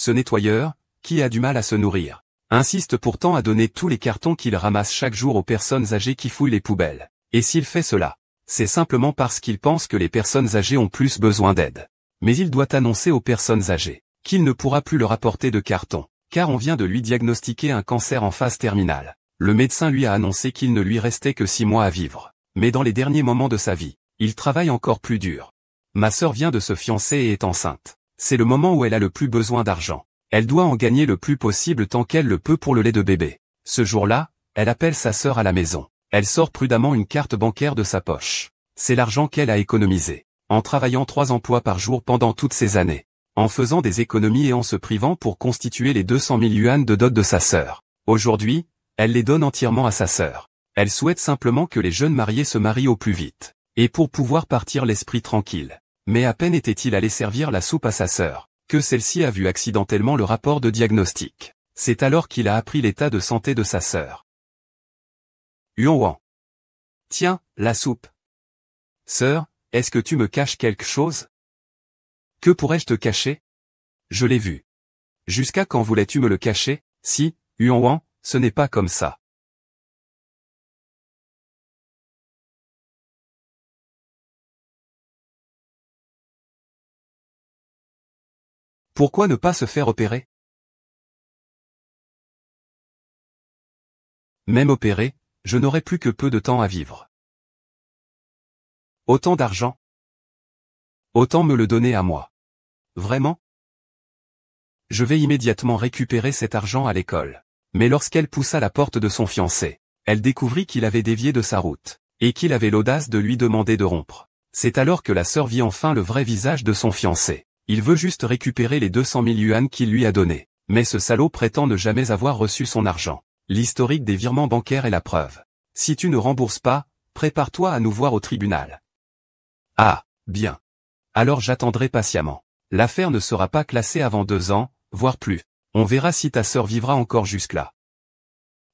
Ce nettoyeur, qui a du mal à se nourrir, insiste pourtant à donner tous les cartons qu'il ramasse chaque jour aux personnes âgées qui fouillent les poubelles. Et s'il fait cela, c'est simplement parce qu'il pense que les personnes âgées ont plus besoin d'aide. Mais il doit annoncer aux personnes âgées qu'il ne pourra plus leur apporter de cartons, car on vient de lui diagnostiquer un cancer en phase terminale. Le médecin lui a annoncé qu'il ne lui restait que 6 mois à vivre. Mais dans les derniers moments de sa vie, il travaille encore plus dur. Ma sœur vient de se fiancer et est enceinte. C'est le moment où elle a le plus besoin d'argent. Elle doit en gagner le plus possible tant qu'elle le peut pour le lait de bébé. Ce jour-là, elle appelle sa sœur à la maison. Elle sort prudemment une carte bancaire de sa poche. C'est l'argent qu'elle a économisé, en travaillant 3 emplois par jour pendant toutes ces années, en faisant des économies et en se privant pour constituer les 200 000 yuan de dot de sa sœur. Aujourd'hui, elle les donne entièrement à sa sœur. Elle souhaite simplement que les jeunes mariés se marient au plus vite, et pour pouvoir partir l'esprit tranquille. Mais à peine était-il allé servir la soupe à sa sœur, que celle-ci a vu accidentellement le rapport de diagnostic. C'est alors qu'il a appris l'état de santé de sa sœur. Yuan. Tiens, la soupe. Sœur, est-ce que tu me caches quelque chose? Que pourrais-je te cacher? Je l'ai vu. Jusqu'à quand voulais-tu me le cacher? Si, Yuan, ce n'est pas comme ça. Pourquoi ne pas se faire opérer? Même opéré, je n'aurai plus que peu de temps à vivre. Autant d'argent? Autant me le donner à moi. Vraiment? Je vais immédiatement récupérer cet argent à l'école. Mais lorsqu'elle poussa la porte de son fiancé, elle découvrit qu'il avait dévié de sa route, et qu'il avait l'audace de lui demander de rompre. C'est alors que la sœur vit enfin le vrai visage de son fiancé. Il veut juste récupérer les 200 000 yuan qu'il lui a donnés. Mais ce salaud prétend ne jamais avoir reçu son argent. L'historique des virements bancaires est la preuve. Si tu ne rembourses pas, prépare-toi à nous voir au tribunal. Ah, bien. Alors j'attendrai patiemment. L'affaire ne sera pas classée avant 2 ans, voire plus. On verra si ta sœur vivra encore jusque-là.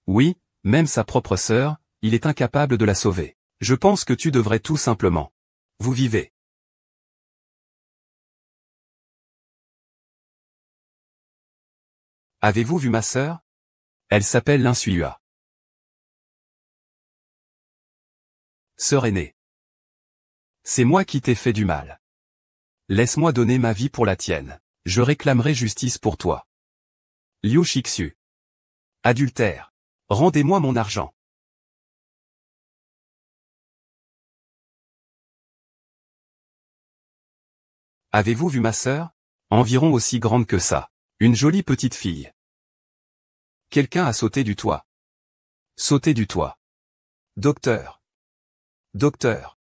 Oui, même sa propre sœur, il est incapable de la sauver. Je pense que tu devrais tout simplement. Vous vivez. Avez-vous vu ma sœur? Elle s'appelle Linsuyua. Sœur aînée. C'est moi qui t'ai fait du mal. Laisse-moi donner ma vie pour la tienne. Je réclamerai justice pour toi. Liu Shixu. Adultère. Rendez-moi mon argent. Avez-vous vu ma sœur? Environ aussi grande que ça. Une jolie petite fille. Quelqu'un a sauté du toit. Sauté du toit. Docteur. Docteur.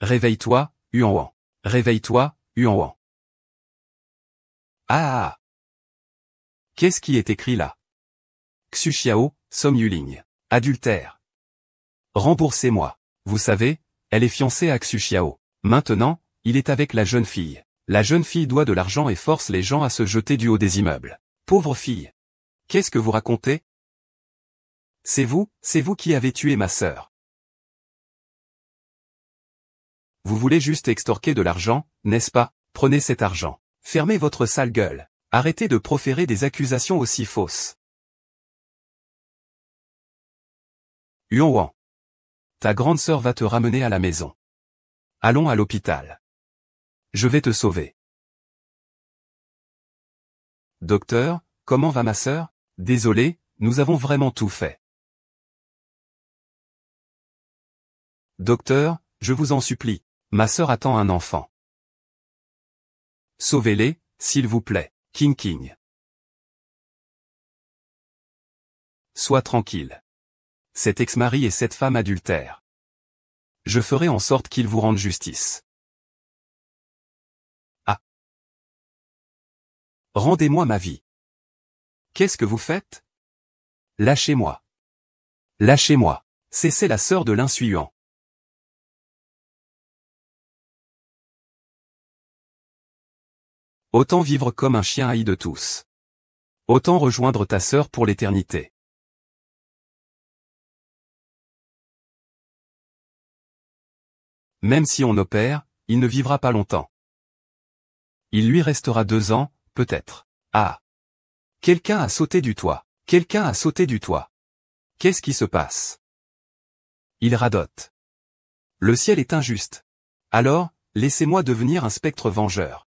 Réveille-toi, Yuan. Réveille-toi, Yuan. Ah. Qu'est-ce qui est écrit là? Xu Xiao, Som Yuling. Adultère. Remboursez-moi. Vous savez, elle est fiancée à Xu Xiao. Maintenant, il est avec la jeune fille. La jeune fille doit de l'argent et force les gens à se jeter du haut des immeubles. Pauvre fille. Qu'est-ce que vous racontez? C'est vous qui avez tué ma sœur. Vous voulez juste extorquer de l'argent, n'est-ce pas? Prenez cet argent. Fermez votre sale gueule. Arrêtez de proférer des accusations aussi fausses. Yuan. Ta grande sœur va te ramener à la maison. Allons à l'hôpital. Je vais te sauver. Docteur, comment va ma sœur? Désolé, nous avons vraiment tout fait. Docteur, je vous en supplie. Ma sœur attend un enfant. Sauvez-les, s'il vous plaît. King King. Sois tranquille. Cet ex-mari et cette femme adultère. Je ferai en sorte qu'ils vous rendent justice. Ah. Rendez-moi ma vie. Qu'est-ce que vous faites? Lâchez-moi. Lâchez-moi. C'est la sœur de Linsuyuan. Autant vivre comme un chien haï de tous. Autant rejoindre ta sœur pour l'éternité. Même si on opère, il ne vivra pas longtemps. Il lui restera 2 ans, peut-être. Ah! Quelqu'un a sauté du toit. Quelqu'un a sauté du toit. Qu'est-ce qui se passe? Il radote. Le ciel est injuste. Alors, laissez-moi devenir un spectre vengeur.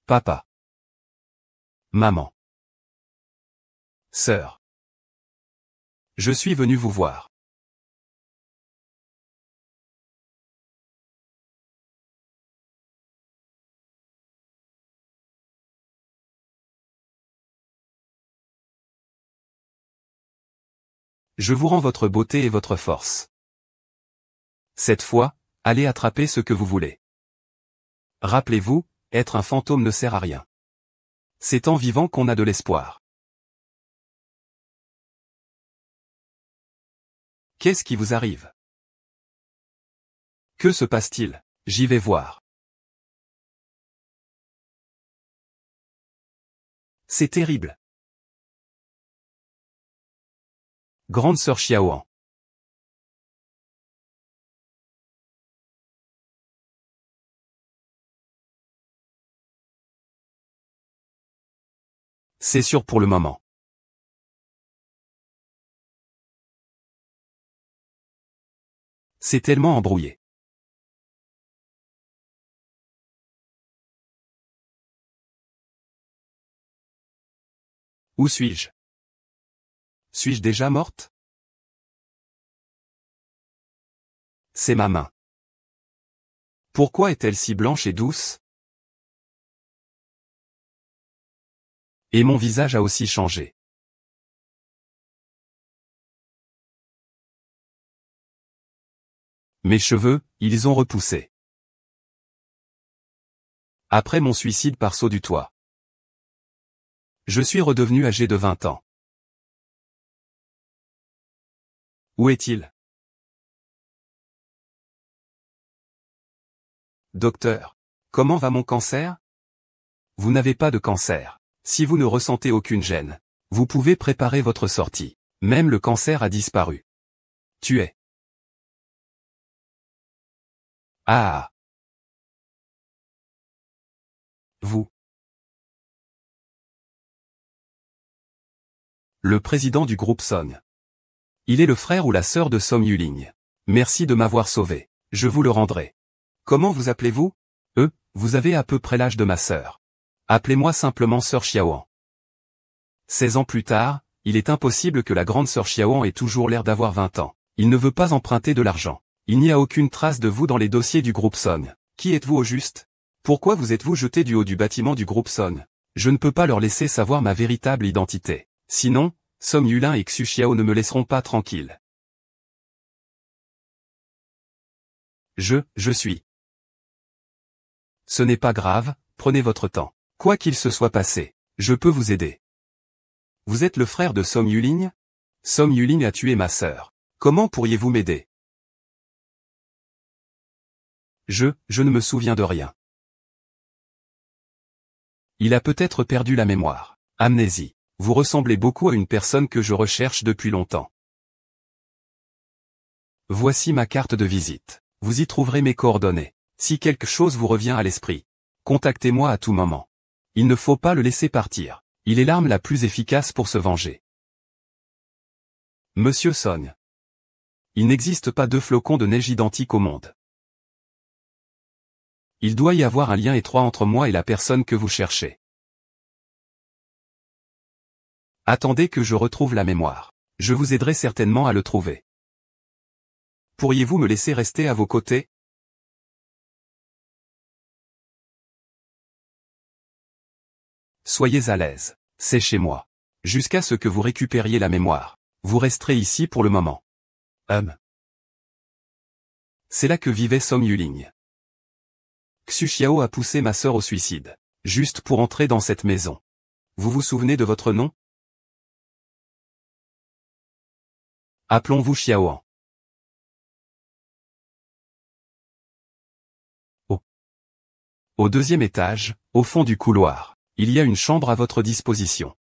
Papa. Maman. Sœur. Je suis venu vous voir. Je vous rends votre beauté et votre force. Cette fois, allez attraper ce que vous voulez. Rappelez-vous, être un fantôme ne sert à rien. C'est en vivant qu'on a de l'espoir. Qu'est-ce qui vous arrive? Que se passe-t-il? J'y vais voir. C'est terrible. Grande sœur Xiaoan. C'est sûr pour le moment. C'est tellement embrouillé. Où suis-je? Suis-je déjà morte? C'est ma main. Pourquoi est-elle si blanche et douce? Et mon visage a aussi changé. Mes cheveux, ils ont repoussé. Après mon suicide par saut du toit. Je suis redevenu âgé de 20 ans. Où est-il? Docteur. Comment va mon cancer? Vous n'avez pas de cancer. Si vous ne ressentez aucune gêne, vous pouvez préparer votre sortie. Même le cancer a disparu. Tu es. Ah! Vous. Le président du groupe Song. Il est le frère ou la sœur de Som Yuling. Merci de m'avoir sauvé. Je vous le rendrai. Comment vous appelez-vous? Vous avez à peu près l'âge de ma sœur. Appelez-moi simplement sœur Xiaoan. 16 ans plus tard, il est impossible que la grande sœur Xiaoan ait toujours l'air d'avoir 20 ans. Il ne veut pas emprunter de l'argent. Il n'y a aucune trace de vous dans les dossiers du groupe Song. Qui êtes-vous au juste? Pourquoi vous êtes-vous jeté du haut du bâtiment du groupe Song? Je ne peux pas leur laisser savoir ma véritable identité. Sinon, Som Yulin et Xu Xiao ne me laisseront pas tranquille. Je suis. Ce n'est pas grave, prenez votre temps. Quoi qu'il se soit passé, je peux vous aider. Vous êtes le frère de Som Yuling? Som Yuling a tué ma sœur. Comment pourriez-vous m'aider? Je ne me souviens de rien. Il a peut-être perdu la mémoire. Amnésie. Vous ressemblez beaucoup à une personne que je recherche depuis longtemps. Voici ma carte de visite. Vous y trouverez mes coordonnées. Si quelque chose vous revient à l'esprit, contactez-moi à tout moment. Il ne faut pas le laisser partir. Il est l'arme la plus efficace pour se venger. Monsieur Song. Il n'existe pas deux flocons de neige identiques au monde. Il doit y avoir un lien étroit entre moi et la personne que vous cherchez. Attendez que je retrouve la mémoire. Je vous aiderai certainement à le trouver. Pourriez-vous me laisser rester à vos côtés? Soyez à l'aise. C'est chez moi. Jusqu'à ce que vous récupériez la mémoire. Vous resterez ici pour le moment. C'est là que vivait Som Yuling. Xu Xiao a poussé ma sœur au suicide. Juste pour entrer dans cette maison. Vous vous souvenez de votre nom? Appelons-vous Xiaoan. Au deuxième étage, au fond du couloir, il y a une chambre à votre disposition.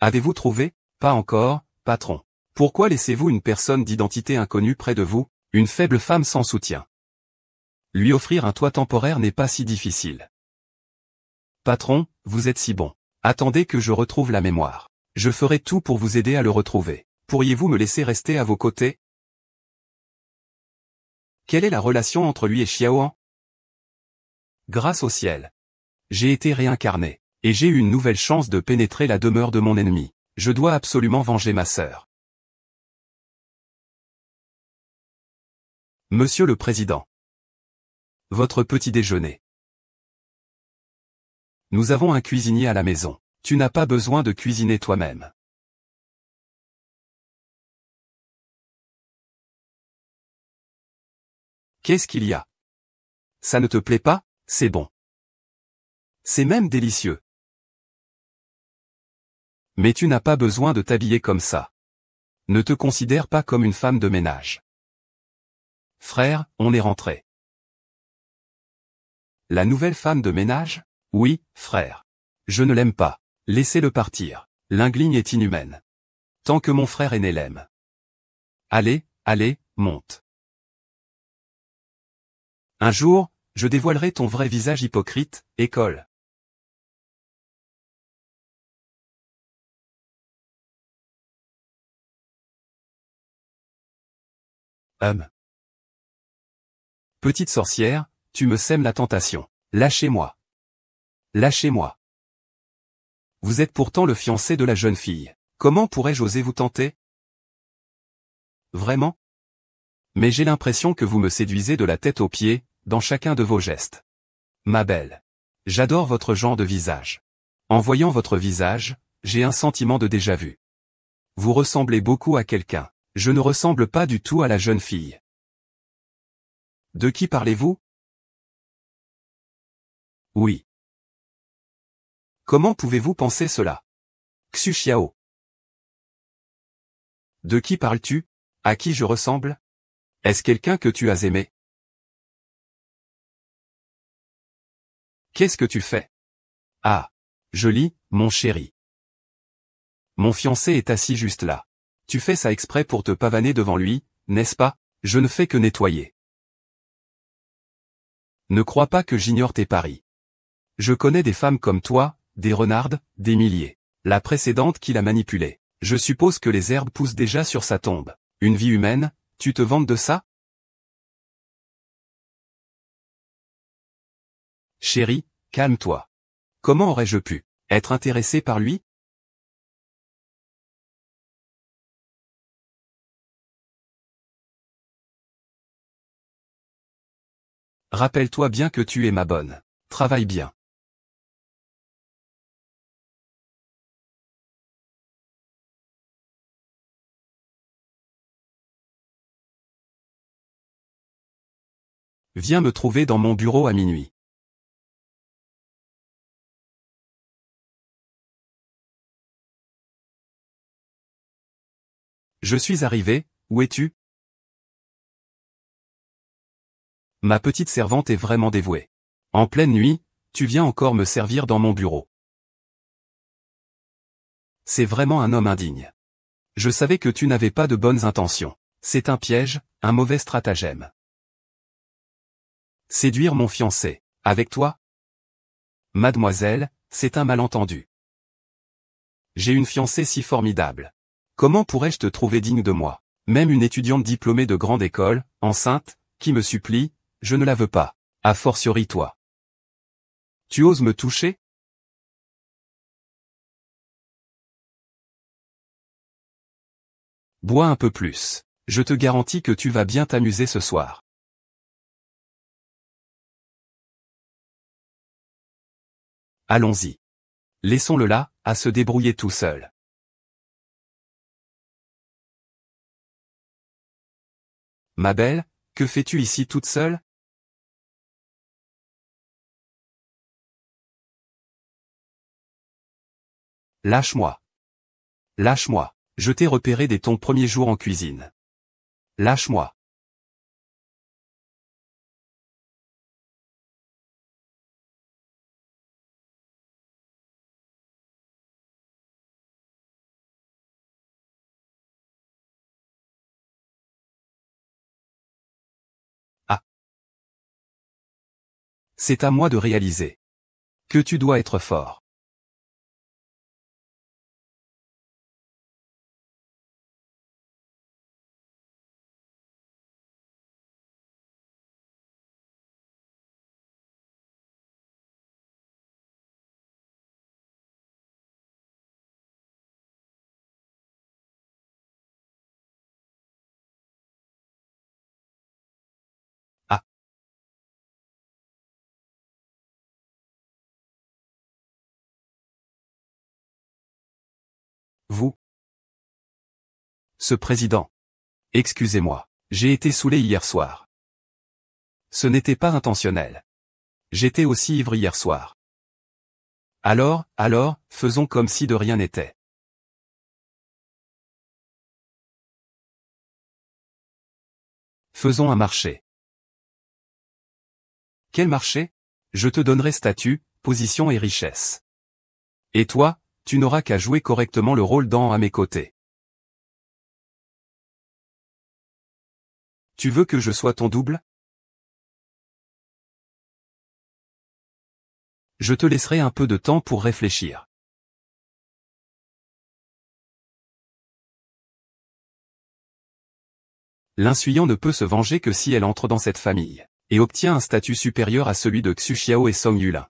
Avez-vous trouvé? Pas encore, patron. Pourquoi laissez-vous une personne d'identité inconnue près de vous, une faible femme sans soutien? Lui offrir un toit temporaire n'est pas si difficile. Patron, vous êtes si bon. Attendez que je retrouve la mémoire. Je ferai tout pour vous aider à le retrouver. Pourriez-vous me laisser rester à vos côtés? Quelle est la relation entre lui et Xiaoan? Grâce au ciel. J'ai été réincarné, et j'ai eu une nouvelle chance de pénétrer la demeure de mon ennemi. Je dois absolument venger ma sœur. Monsieur le Président. Votre petit déjeuner. Nous avons un cuisinier à la maison. Tu n'as pas besoin de cuisiner toi-même. Qu'est-ce qu'il y a? Ça ne te plaît pas? C'est bon. C'est même délicieux. Mais tu n'as pas besoin de t'habiller comme ça. Ne te considère pas comme une femme de ménage. Frère, on est rentré. La nouvelle femme de ménage? Oui, frère. Je ne l'aime pas. Laissez-le partir. L'Ingligne est inhumaine. Tant que mon frère aîné l'aime. Allez, allez, monte. Un jour, je dévoilerai ton vrai visage hypocrite, école. Petite sorcière, tu me sèmes la tentation. Lâchez-moi. Lâchez-moi. Vous êtes pourtant le fiancé de la jeune fille. Comment pourrais-je oser vous tenter? Vraiment? Mais j'ai l'impression que vous me séduisez de la tête aux pieds, dans chacun de vos gestes. Ma belle. J'adore votre genre de visage. En voyant votre visage, j'ai un sentiment de déjà-vu. Vous ressemblez beaucoup à quelqu'un. Je ne ressemble pas du tout à la jeune fille. De qui parlez-vous? Oui. Comment pouvez-vous penser cela? Xu Xiao. De qui parles-tu? À qui je ressemble? Est-ce quelqu'un que tu as aimé? Qu'est-ce que tu fais? Ah. Je lis, mon chéri. Mon fiancé est assis juste là. Tu fais ça exprès pour te pavaner devant lui, n'est-ce pas? Je ne fais que nettoyer. Ne crois pas que j'ignore tes paris. Je connais des femmes comme toi, des renardes, des milliers. La précédente qui l'a manipulée. Je suppose que les herbes poussent déjà sur sa tombe. Une vie humaine, tu te vantes de ça? Chérie, calme-toi. Comment aurais-je pu être intéressé par lui? Rappelle-toi bien que tu es ma bonne. Travaille bien. Viens me trouver dans mon bureau à minuit. Je suis arrivé, où es-tu? Ma petite servante est vraiment dévouée. En pleine nuit, tu viens encore me servir dans mon bureau. C'est vraiment un homme indigne. Je savais que tu n'avais pas de bonnes intentions. C'est un piège, un mauvais stratagème. Séduire mon fiancé. Avec toi? Mademoiselle, c'est un malentendu. J'ai une fiancée si formidable. Comment pourrais-je te trouver digne de moi? Même une étudiante diplômée de grande école, enceinte, qui me supplie, je ne la veux pas. A fortiori toi. Tu oses me toucher? Bois un peu plus. Je te garantis que tu vas bien t'amuser ce soir. Allons-y. Laissons-le là, à se débrouiller tout seul. Ma belle, que fais-tu ici toute seule? Lâche-moi. Lâche-moi. Je t'ai repéré dès ton premier jour en cuisine. Lâche-moi. C'est à moi de réaliser que tu dois être fort. Ah, vous, ce président. Excusez-moi. J'ai été saoulé hier soir. Ce n'était pas intentionnel. J'étais aussi ivre hier soir. Alors, faisons comme si de rien n'était. Faisons un marché. Quel marché? Je te donnerai statut, position et richesse. Et toi, tu n'auras qu'à jouer correctement le rôle d'An à mes côtés. Tu veux que je sois ton double? Je te laisserai un peu de temps pour réfléchir. L'insuyant ne peut se venger que si elle entre dans cette famille, et obtient un statut supérieur à celui de Xu Xiao et Song Yulin.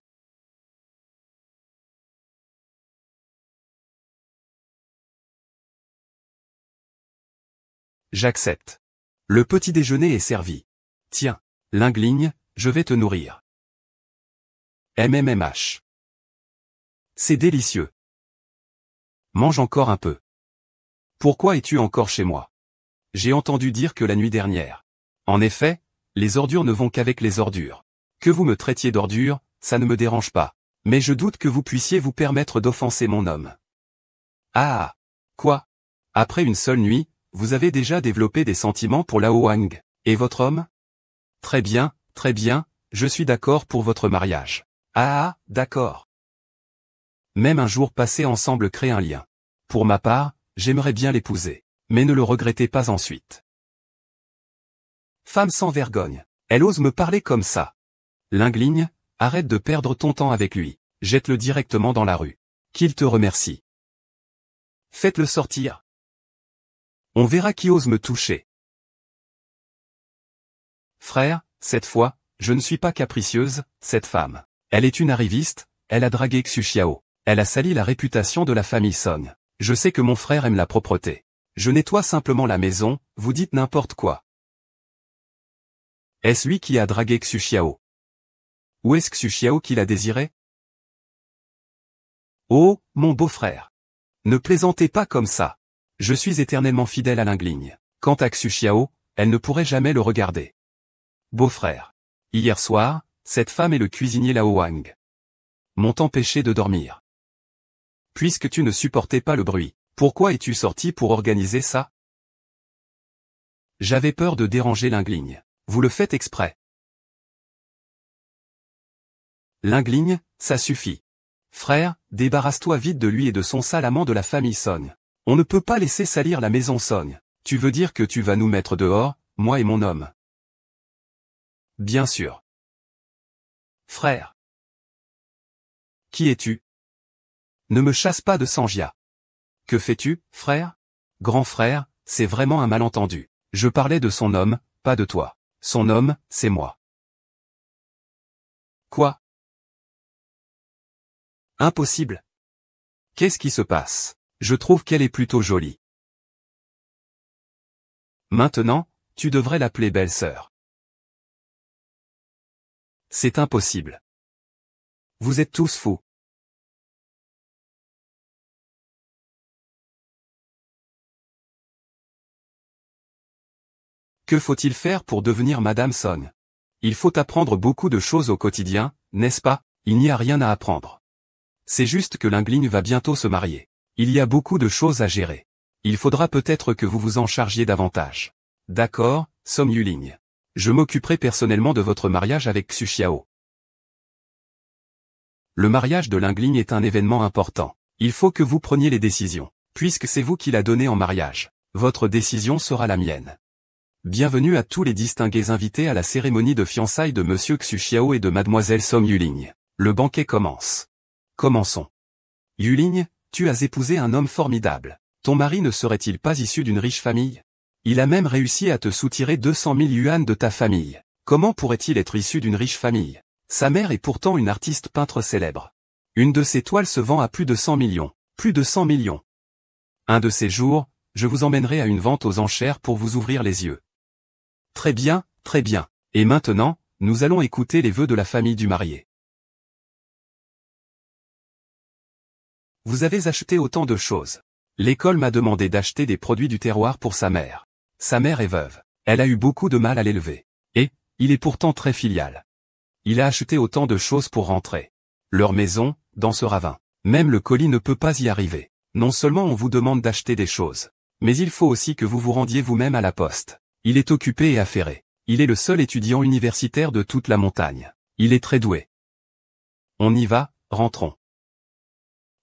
J'accepte. Le petit déjeuner est servi. Tiens, Lingligne, je vais te nourrir. MMMH. C'est délicieux. Mange encore un peu. Pourquoi es-tu encore chez moi? J'ai entendu dire que la nuit dernière. En effet, les ordures ne vont qu'avec les ordures. Que vous me traitiez d'ordure, ça ne me dérange pas. Mais je doute que vous puissiez vous permettre d'offenser mon homme. Ah! Quoi? Après une seule nuit, vous avez déjà développé des sentiments pour Lao Wang, et votre homme? Très bien, je suis d'accord pour votre mariage. Ah, d'accord. Même un jour passé ensemble crée un lien. Pour ma part, j'aimerais bien l'épouser, mais ne le regrettez pas ensuite. Femme sans vergogne, elle ose me parler comme ça. Lingligne, arrête de perdre ton temps avec lui, jette-le directement dans la rue. Qu'il te remercie. Faites-le sortir. On verra qui ose me toucher. Frère, cette fois, je ne suis pas capricieuse, cette femme. Elle est une arriviste, elle a dragué Xu Xiao. Elle a sali la réputation de la famille Song. Je sais que mon frère aime la propreté. Je nettoie simplement la maison, vous dites n'importe quoi. Est-ce lui qui a dragué Xu Xiao? Ou est-ce Xu Xiao qui l'a désiré? Oh, mon beau-frère. Ne plaisantez pas comme ça. Je suis éternellement fidèle à Lingligne. Quant à Xu Xiao, elle ne pourrait jamais le regarder. Beau-frère. Hier soir, cette femme et le cuisinier Lao Wang m'ont empêché de dormir. Puisque tu ne supportais pas le bruit, pourquoi es-tu sorti pour organiser ça? J'avais peur de déranger Lingligne. Vous le faites exprès. Lingligne, ça suffit. Frère, débarrasse-toi vite de lui et de son sale amant de la famille Song. On ne peut pas laisser salir la maison Song. Tu veux dire que tu vas nous mettre dehors, moi et mon homme? Bien sûr. Frère. Qui es-tu? Ne me chasse pas de Sanjia. Que fais-tu, frère? Grand frère, c'est vraiment un malentendu. Je parlais de son homme, pas de toi. Son homme, c'est moi. Quoi? Impossible. Qu'est-ce qui se passe? Je trouve qu'elle est plutôt jolie. Maintenant, tu devrais l'appeler belle-sœur. C'est impossible. Vous êtes tous fous. Que faut-il faire pour devenir Madame Song? Il faut apprendre beaucoup de choses au quotidien, n'est-ce pas? Il n'y a rien à apprendre. C'est juste que Lingligne va bientôt se marier. Il y a beaucoup de choses à gérer. Il faudra peut-être que vous vous en chargiez davantage. D'accord, Song Yuling. Je m'occuperai personnellement de votre mariage avec Xu Xiao. Le mariage de Lingligne est un événement important. Il faut que vous preniez les décisions. Puisque c'est vous qui l'a donné en mariage, votre décision sera la mienne. Bienvenue à tous les distingués invités à la cérémonie de fiançailles de Monsieur Xu Xiao et de Mademoiselle Song Yuling. Le banquet commence. Commençons. Yuling, tu as épousé un homme formidable. Ton mari ne serait-il pas issu d'une riche famille? Il a même réussi à te soutirer 200 000 yuan de ta famille. Comment pourrait-il être issu d'une riche famille? Sa mère est pourtant une artiste peintre célèbre. Une de ses toiles se vend à plus de 100 millions. Plus de 100 millions. Un de ces jours, je vous emmènerai à une vente aux enchères pour vous ouvrir les yeux. Très bien, très bien. Et maintenant, nous allons écouter les vœux de la famille du marié. Vous avez acheté autant de choses. L'école m'a demandé d'acheter des produits du terroir pour sa mère. Sa mère est veuve. Elle a eu beaucoup de mal à l'élever. Et, il est pourtant très filial. Il a acheté autant de choses pour rentrer. Leur maison, dans ce ravin. Même le colis ne peut pas y arriver. Non seulement on vous demande d'acheter des choses, mais il faut aussi que vous vous rendiez vous-même à la poste. Il est occupé et affairé. Il est le seul étudiant universitaire de toute la montagne. Il est très doué. On y va, rentrons.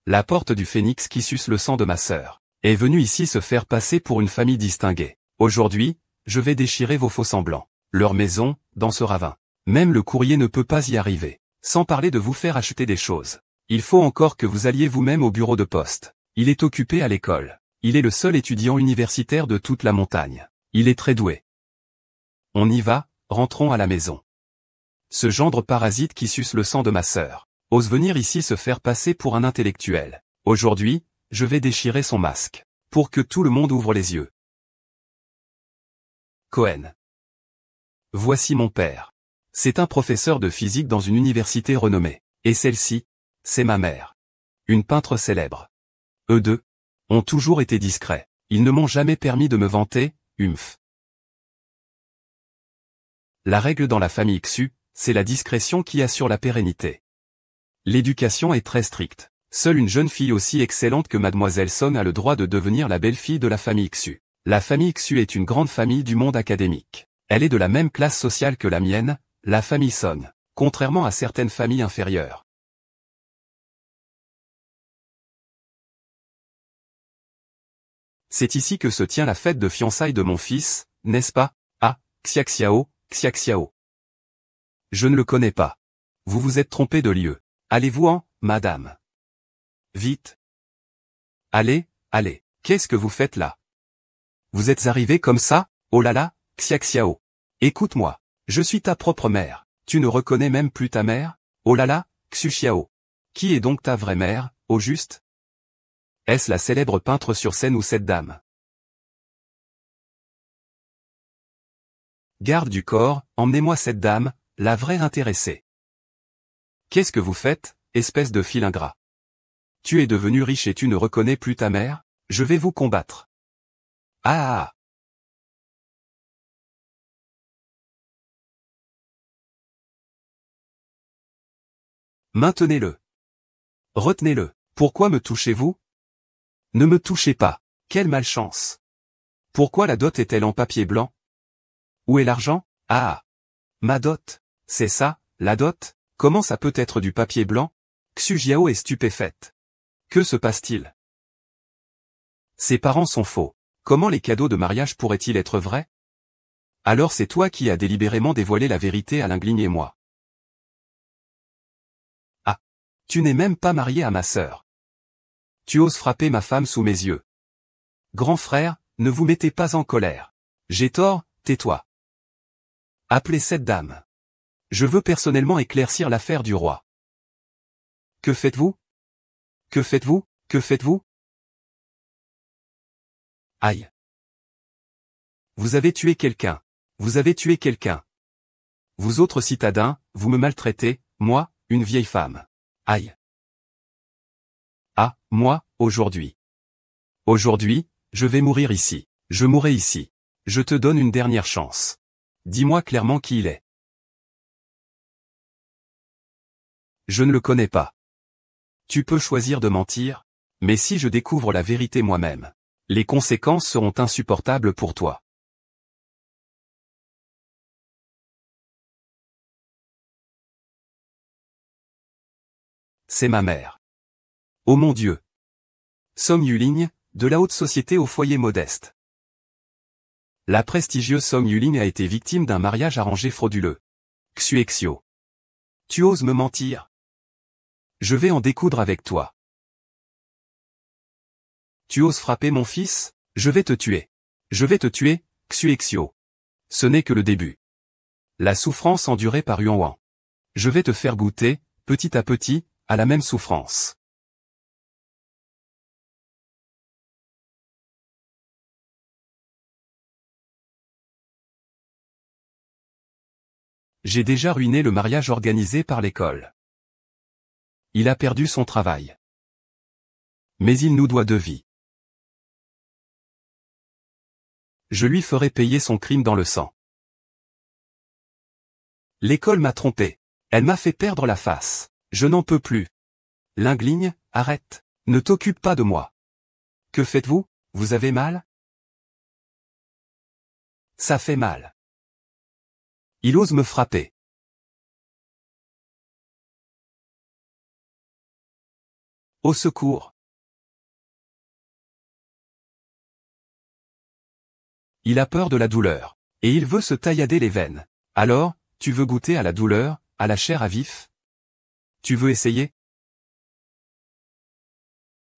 La porte du phénix qui suce le sang de ma sœur est venue ici se faire passer pour une famille distinguée. Aujourd'hui, je vais déchirer vos faux-semblants. Leur maison, dans ce ravin. Même le courrier ne peut pas y arriver. Sans parler de vous faire acheter des choses. Il faut encore que vous alliez vous-même au bureau de poste. Il est occupé à l'école. Il est le seul étudiant universitaire de toute la montagne. Il est très doué. On y va, rentrons à la maison. Ce gendre parasite qui suce le sang de ma sœur ose venir ici se faire passer pour un intellectuel. Aujourd'hui, je vais déchirer son masque. Pour que tout le monde ouvre les yeux. Cohen. Voici mon père. C'est un professeur de physique dans une université renommée. Et celle-ci, c'est ma mère. Une peintre célèbre. Eux deux ont toujours été discrets. Ils ne m'ont jamais permis de me vanter, La règle dans la famille Xu, c'est la discrétion qui assure la pérennité. L'éducation est très stricte. Seule une jeune fille aussi excellente que Mademoiselle Song a le droit de devenir la belle-fille de la famille Xu. La famille Xu est une grande famille du monde académique. Elle est de la même classe sociale que la mienne, la famille Song, contrairement à certaines familles inférieures. C'est ici que se tient la fête de fiançailles de mon fils, n'est-ce pas? Ah, Xiaxiao, Xiaxiao. Je ne le connais pas. Vous vous êtes trompé de lieu. Allez-vous-en, madame. Vite. Allez, allez. Qu'est-ce que vous faites là? Vous êtes arrivé comme ça? Oh là là, Xiaxiao. Écoute-moi. Je suis ta propre mère. Tu ne reconnais même plus ta mère? Oh là là, Xuxiao. Qui est donc ta vraie mère, au juste? Est-ce la célèbre peintre sur scène ou cette dame? Garde du corps, emmenez-moi cette dame, la vraie intéressée. Qu'est-ce que vous faites, espèce de fil ingrat? Tu es devenu riche et tu ne reconnais plus ta mère? Je vais vous combattre. Ah! Maintenez-le. Retenez-le. Pourquoi me touchez-vous? Ne me touchez pas. Quelle malchance. Pourquoi la dot est-elle en papier blanc? Où est l'argent? Ah! Ma dot. C'est ça, la dot? Comment ça peut être du papier blanc? Xu Jiao est stupéfaite. Que se passe-t-il? Ses parents sont faux. Comment les cadeaux de mariage pourraient-ils être vrais? Alors c'est toi qui as délibérément dévoilé la vérité à Lingling et moi. Ah! Tu n'es même pas marié à ma sœur. Tu oses frapper ma femme sous mes yeux. Grand frère, ne vous mettez pas en colère. J'ai tort, tais-toi. Appelez cette dame. Je veux personnellement éclaircir l'affaire du roi. Que faites-vous? Que faites-vous? Que faites-vous? Aïe. Vous avez tué quelqu'un. Vous avez tué quelqu'un. Vous autres citadins, vous me maltraitez, moi, une vieille femme. Aïe. Ah, moi, aujourd'hui. Aujourd'hui, je vais mourir ici. Je mourrai ici. Je te donne une dernière chance. Dis-moi clairement qui il est. Je ne le connais pas. Tu peux choisir de mentir, mais si je découvre la vérité moi-même, les conséquences seront insupportables pour toi. C'est ma mère. Oh mon Dieu. Song Yuling, de la haute société au foyer modeste. La prestigieuse Song Yuling a été victime d'un mariage arrangé frauduleux. Xuexio. Tu oses me mentir? Je vais en découdre avec toi. Tu oses frapper mon fils? Je vais te tuer. Je vais te tuer, Xuexio. Ce n'est que le début. La souffrance endurée par Yuanwang. Je vais te faire goûter, petit à petit, à la même souffrance. J'ai déjà ruiné le mariage organisé par l'école. Il a perdu son travail. Mais il nous doit 2 vies. Je lui ferai payer son crime dans le sang. L'école m'a trompé. Elle m'a fait perdre la face. Je n'en peux plus. Lingligne, arrête. Ne t'occupe pas de moi. Que faites-vous? Vous avez mal? Ça fait mal. Il ose me frapper. Au secours. Il a peur de la douleur. Et il veut se taillader les veines. Alors, tu veux goûter à la douleur, à la chair à vif? Tu veux essayer?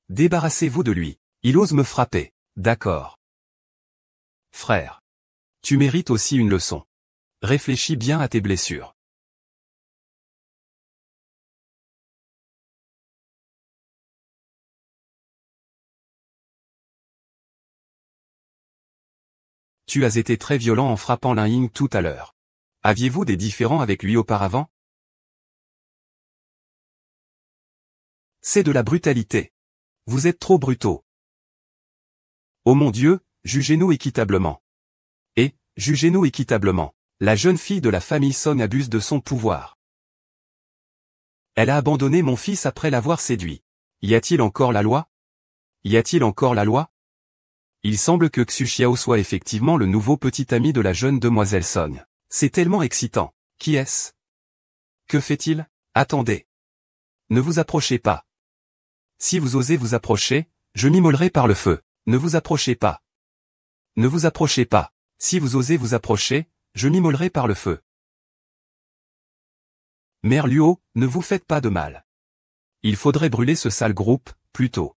Débarrassez-vous de lui. Il ose me frapper. D'accord. Frère. Tu mérites aussi une leçon. Réfléchis bien à tes blessures. Tu as été très violent en frappant Lin Ying tout à l'heure. Aviez-vous des différends avec lui auparavant? C'est de la brutalité. Vous êtes trop brutaux. Oh mon Dieu, jugez-nous équitablement. Et, jugez-nous équitablement. La jeune fille de la famille Song abuse de son pouvoir. Elle a abandonné mon fils après l'avoir séduit. Y a-t-il encore la loi? Y a-t-il encore la loi? Il semble que Xu Xiao soit effectivement le nouveau petit ami de la jeune demoiselle Song. C'est tellement excitant. Qui est-ce? Que fait-il? Attendez. Ne vous approchez pas. Si vous osez vous approcher, je m'immolerai par le feu. Ne vous approchez pas. Ne vous approchez pas. Si vous osez vous approcher, je m'immolerai par le feu. Mère Luo, ne vous faites pas de mal. Il faudrait brûler ce sale groupe, plutôt.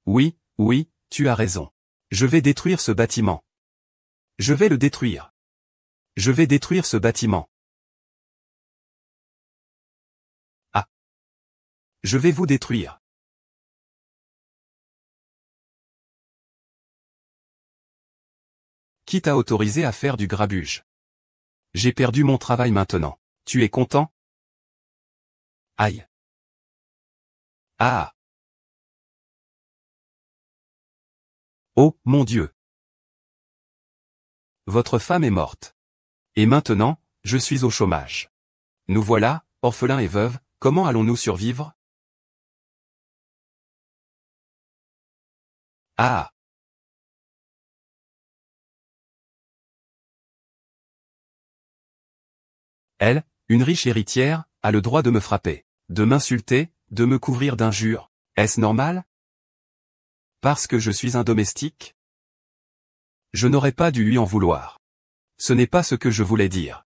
Oui, oui, tu as raison. Je vais détruire ce bâtiment. Je vais le détruire. Je vais détruire ce bâtiment. Ah. Je vais vous détruire. Qui t'a autorisé à faire du grabuge? J'ai perdu mon travail maintenant. Tu es content? Aïe. Ah. Oh, mon Dieu. Votre femme est morte. Et maintenant, je suis au chômage. Nous voilà, orphelins et veuves, comment allons-nous survivre? Ah. Elle, une riche héritière, a le droit de me frapper, de m'insulter, de me couvrir d'injures. Est-ce normal? Parce que je suis un domestique? Je n'aurais pas dû lui en vouloir. Ce n'est pas ce que je voulais dire.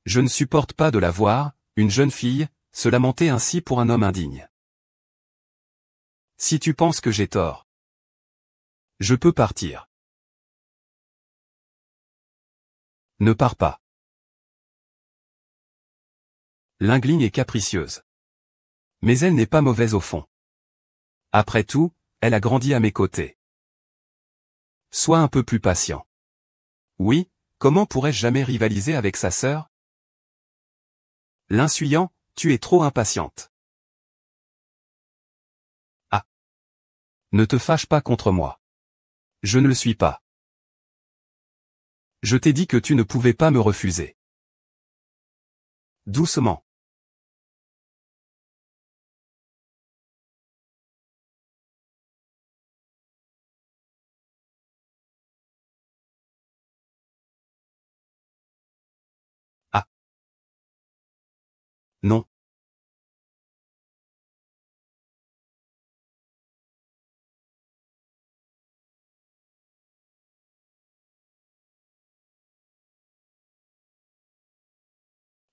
Je ne supporte pas de la voir, une jeune fille, se lamenter ainsi pour un homme indigne. Si tu penses que j'ai tort, je peux partir. Ne pars pas. Lingligne est capricieuse. Mais elle n'est pas mauvaise au fond. Après tout, elle a grandi à mes côtés. Sois un peu plus patient. Oui, comment pourrais-je jamais rivaliser avec sa sœur? L'insuyant, tu es trop impatiente. Ah. Ne te fâche pas contre moi. Je ne le suis pas. Je t'ai dit que tu ne pouvais pas me refuser. Doucement. Ah. Non.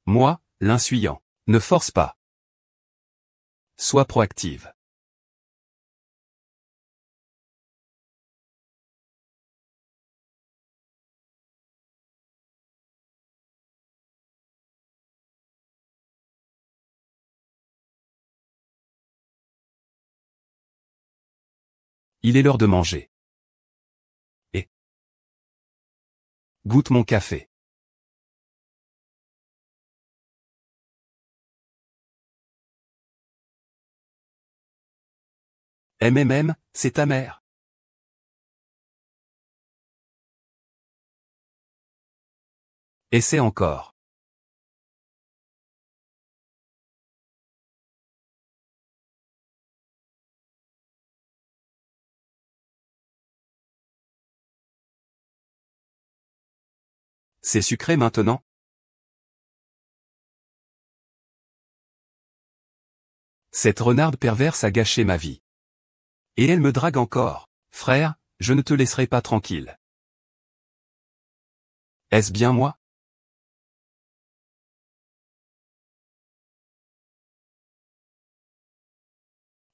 Moi, l'insuyant. Ne force pas. Sois proactive. Il est l'heure de manger. Et goûte mon café. C'est ta mère. Essaie encore. C'est sucré maintenant? Cette renarde perverse a gâché ma vie. Et elle me drague encore. Frère, je ne te laisserai pas tranquille. Est-ce bien moi?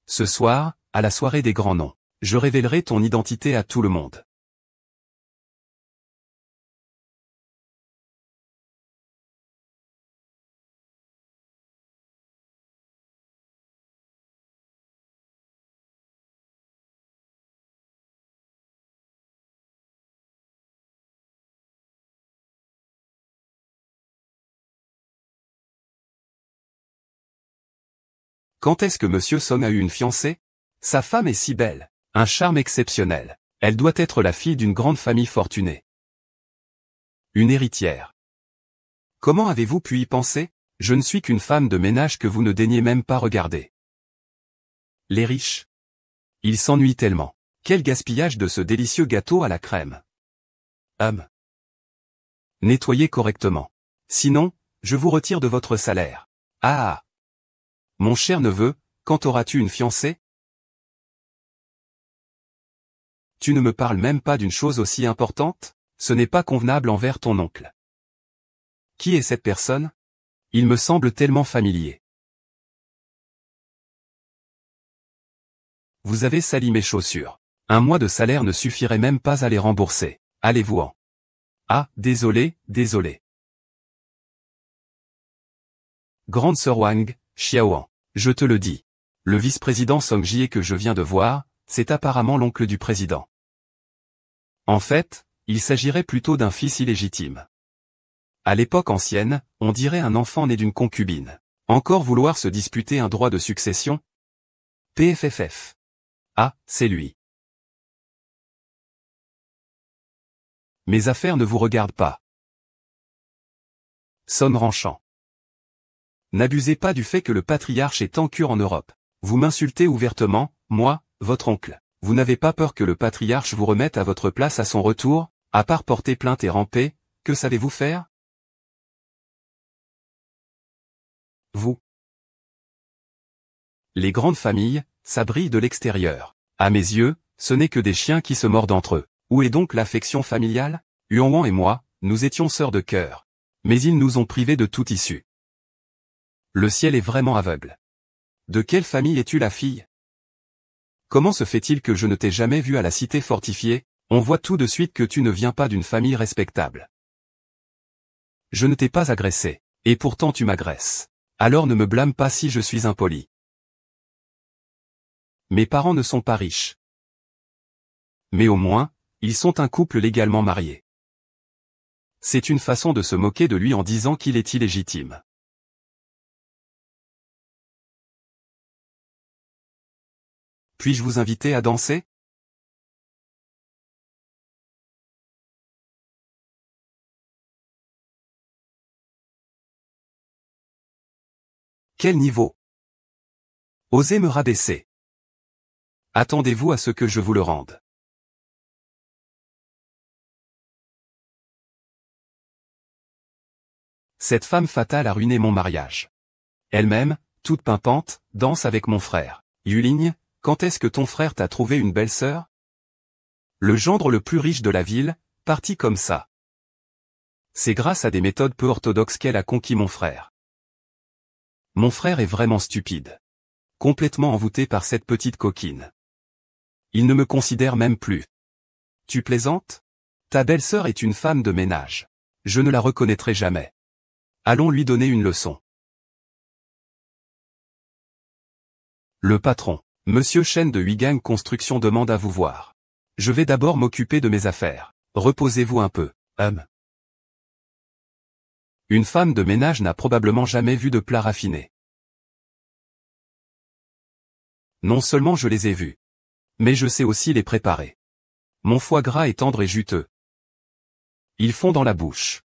Ce soir, à la soirée des grands noms, je révélerai ton identité à tout le monde. Quand est-ce que Monsieur Song a eu une fiancée? Sa femme est si belle, un charme exceptionnel. Elle doit être la fille d'une grande famille fortunée. Une héritière. Comment avez-vous pu y penser? Je ne suis qu'une femme de ménage que vous ne daignez même pas regarder. Les riches. Ils s'ennuient tellement. Quel gaspillage de ce délicieux gâteau à la crème. Nettoyez correctement. Sinon, je vous retire de votre salaire. Ah! Mon cher neveu, quand auras-tu une fiancée? Tu ne me parles même pas d'une chose aussi importante? Ce n'est pas convenable envers ton oncle. Qui est cette personne? Il me semble tellement familier. Vous avez sali mes chaussures. Un mois de salaire ne suffirait même pas à les rembourser. Allez-vous-en. Ah, désolé, désolé. Grande sœur Wang, Xiaoan, je te le dis. Le vice-président Song Jie que je viens de voir, c'est apparemment l'oncle du président. En fait, il s'agirait plutôt d'un fils illégitime. À l'époque ancienne, on dirait un enfant né d'une concubine. Encore vouloir se disputer un droit de succession? PFFF. Ah, c'est lui. Mes affaires ne vous regardent pas. Son Ranchant. N'abusez pas du fait que le patriarche est en cure en Europe. Vous m'insultez ouvertement, moi, votre oncle. Vous n'avez pas peur que le patriarche vous remette à votre place à son retour? À part porter plainte et ramper, que savez-vous faire? Vous. Les grandes familles, ça brille de l'extérieur. À mes yeux, ce n'est que des chiens qui se mordent entre eux. Où est donc l'affection familiale? Huan et moi, nous étions sœurs de cœur. Mais ils nous ont privés de toute issue. Le ciel est vraiment aveugle. De quelle famille es-tu la fille? Comment se fait-il que je ne t'ai jamais vue à la cité fortifiée? On voit tout de suite que tu ne viens pas d'une famille respectable. Je ne t'ai pas agressé, et pourtant tu m'agresses. Alors ne me blâme pas si je suis impoli. Mes parents ne sont pas riches. Mais au moins, ils sont un couple légalement marié. C'est une façon de se moquer de lui en disant qu'il est illégitime. Puis-je vous inviter à danser? Quel niveau? Osez me rabaisser. Attendez-vous à ce que je vous le rende. Cette femme fatale a ruiné mon mariage. Elle-même, toute pimpante, danse avec mon frère. Yuling, quand est-ce que ton frère t'a trouvé une belle sœur? Le gendre le plus riche de la ville, parti comme ça. C'est grâce à des méthodes peu orthodoxes qu'elle a conquis mon frère. Mon frère est vraiment stupide. Complètement envoûté par cette petite coquine. Il ne me considère même plus. Tu plaisantes? Ta belle-sœur est une femme de ménage. Je ne la reconnaîtrai jamais. Allons lui donner une leçon. Le patron. Monsieur Chen de Huigang Construction demande à vous voir. Je vais d'abord m'occuper de mes affaires. Reposez-vous un peu. Une femme de ménage n'a probablement jamais vu de plats raffinés. Non seulement je les ai vus, mais je sais aussi les préparer. Mon foie gras est tendre et juteux. Ils fond dans la bouche.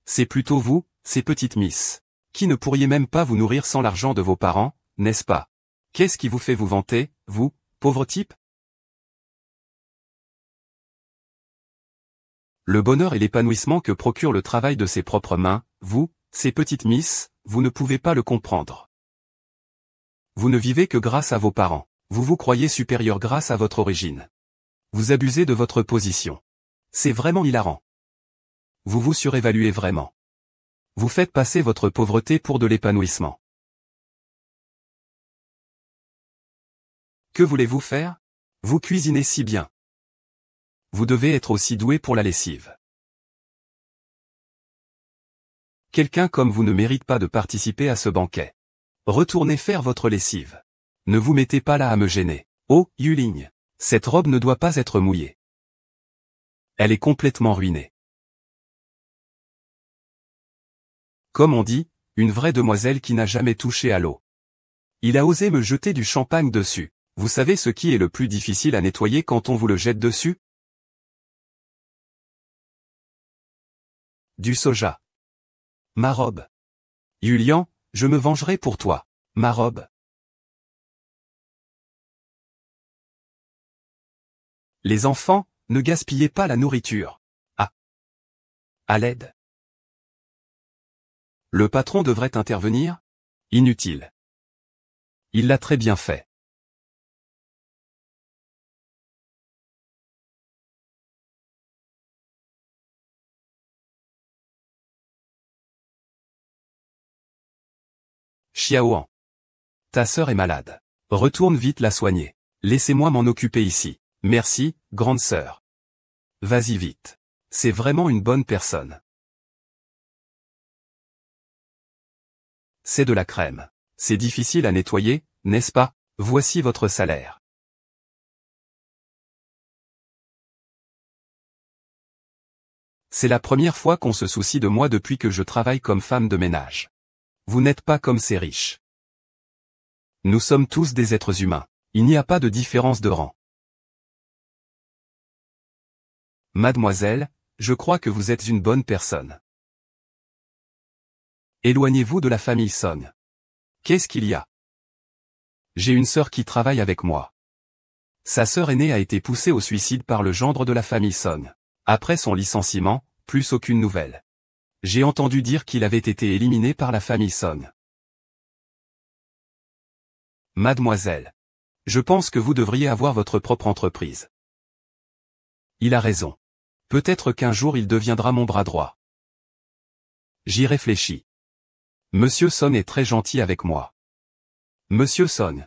C'est plutôt vous, ces petites miss, qui ne pourriez même pas vous nourrir sans l'argent de vos parents, n'est-ce pas? Qu'est-ce qui vous fait vous vanter, vous, pauvre type? Le bonheur et l'épanouissement que procure le travail de ses propres mains, vous, ces petites miss, vous ne pouvez pas le comprendre. Vous ne vivez que grâce à vos parents. Vous vous croyez supérieur grâce à votre origine. Vous abusez de votre position. C'est vraiment hilarant. Vous vous surévaluez vraiment. Vous faites passer votre pauvreté pour de l'épanouissement. Que voulez-vous faire? Vous cuisinez si bien. Vous devez être aussi doué pour la lessive. Quelqu'un comme vous ne mérite pas de participer à ce banquet. Retournez faire votre lessive. Ne vous mettez pas là à me gêner. Oh, Yuling, cette robe ne doit pas être mouillée. Elle est complètement ruinée. Comme on dit, une vraie demoiselle qui n'a jamais touché à l'eau. Il a osé me jeter du champagne dessus. Vous savez ce qui est le plus difficile à nettoyer quand on vous le jette dessus? Du soja. Ma robe. Julian, je me vengerai pour toi. Ma robe. Les enfants, ne gaspillez pas la nourriture. Ah. À l'aide. Le patron devrait intervenir? Inutile. Il l'a très bien fait. Xiaoan. Ta sœur est malade. Retourne vite la soigner. Laissez-moi m'en occuper ici. Merci, grande sœur. Vas-y vite. C'est vraiment une bonne personne. C'est de la crème. C'est difficile à nettoyer, n'est-ce pas? Voici votre salaire. C'est la première fois qu'on se soucie de moi depuis que je travaille comme femme de ménage. Vous n'êtes pas comme ces riches. Nous sommes tous des êtres humains. Il n'y a pas de différence de rang. Mademoiselle, je crois que vous êtes une bonne personne. Éloignez-vous de la famille Song. Qu'est-ce qu'il y a? J'ai une sœur qui travaille avec moi. Sa sœur aînée a été poussée au suicide par le gendre de la famille Song. Après son licenciement, plus aucune nouvelle. J'ai entendu dire qu'il avait été éliminé par la famille Song. Mademoiselle. Je pense que vous devriez avoir votre propre entreprise. Il a raison. Peut-être qu'un jour il deviendra mon bras droit. J'y réfléchis. Monsieur Song est très gentil avec moi. Monsieur Song.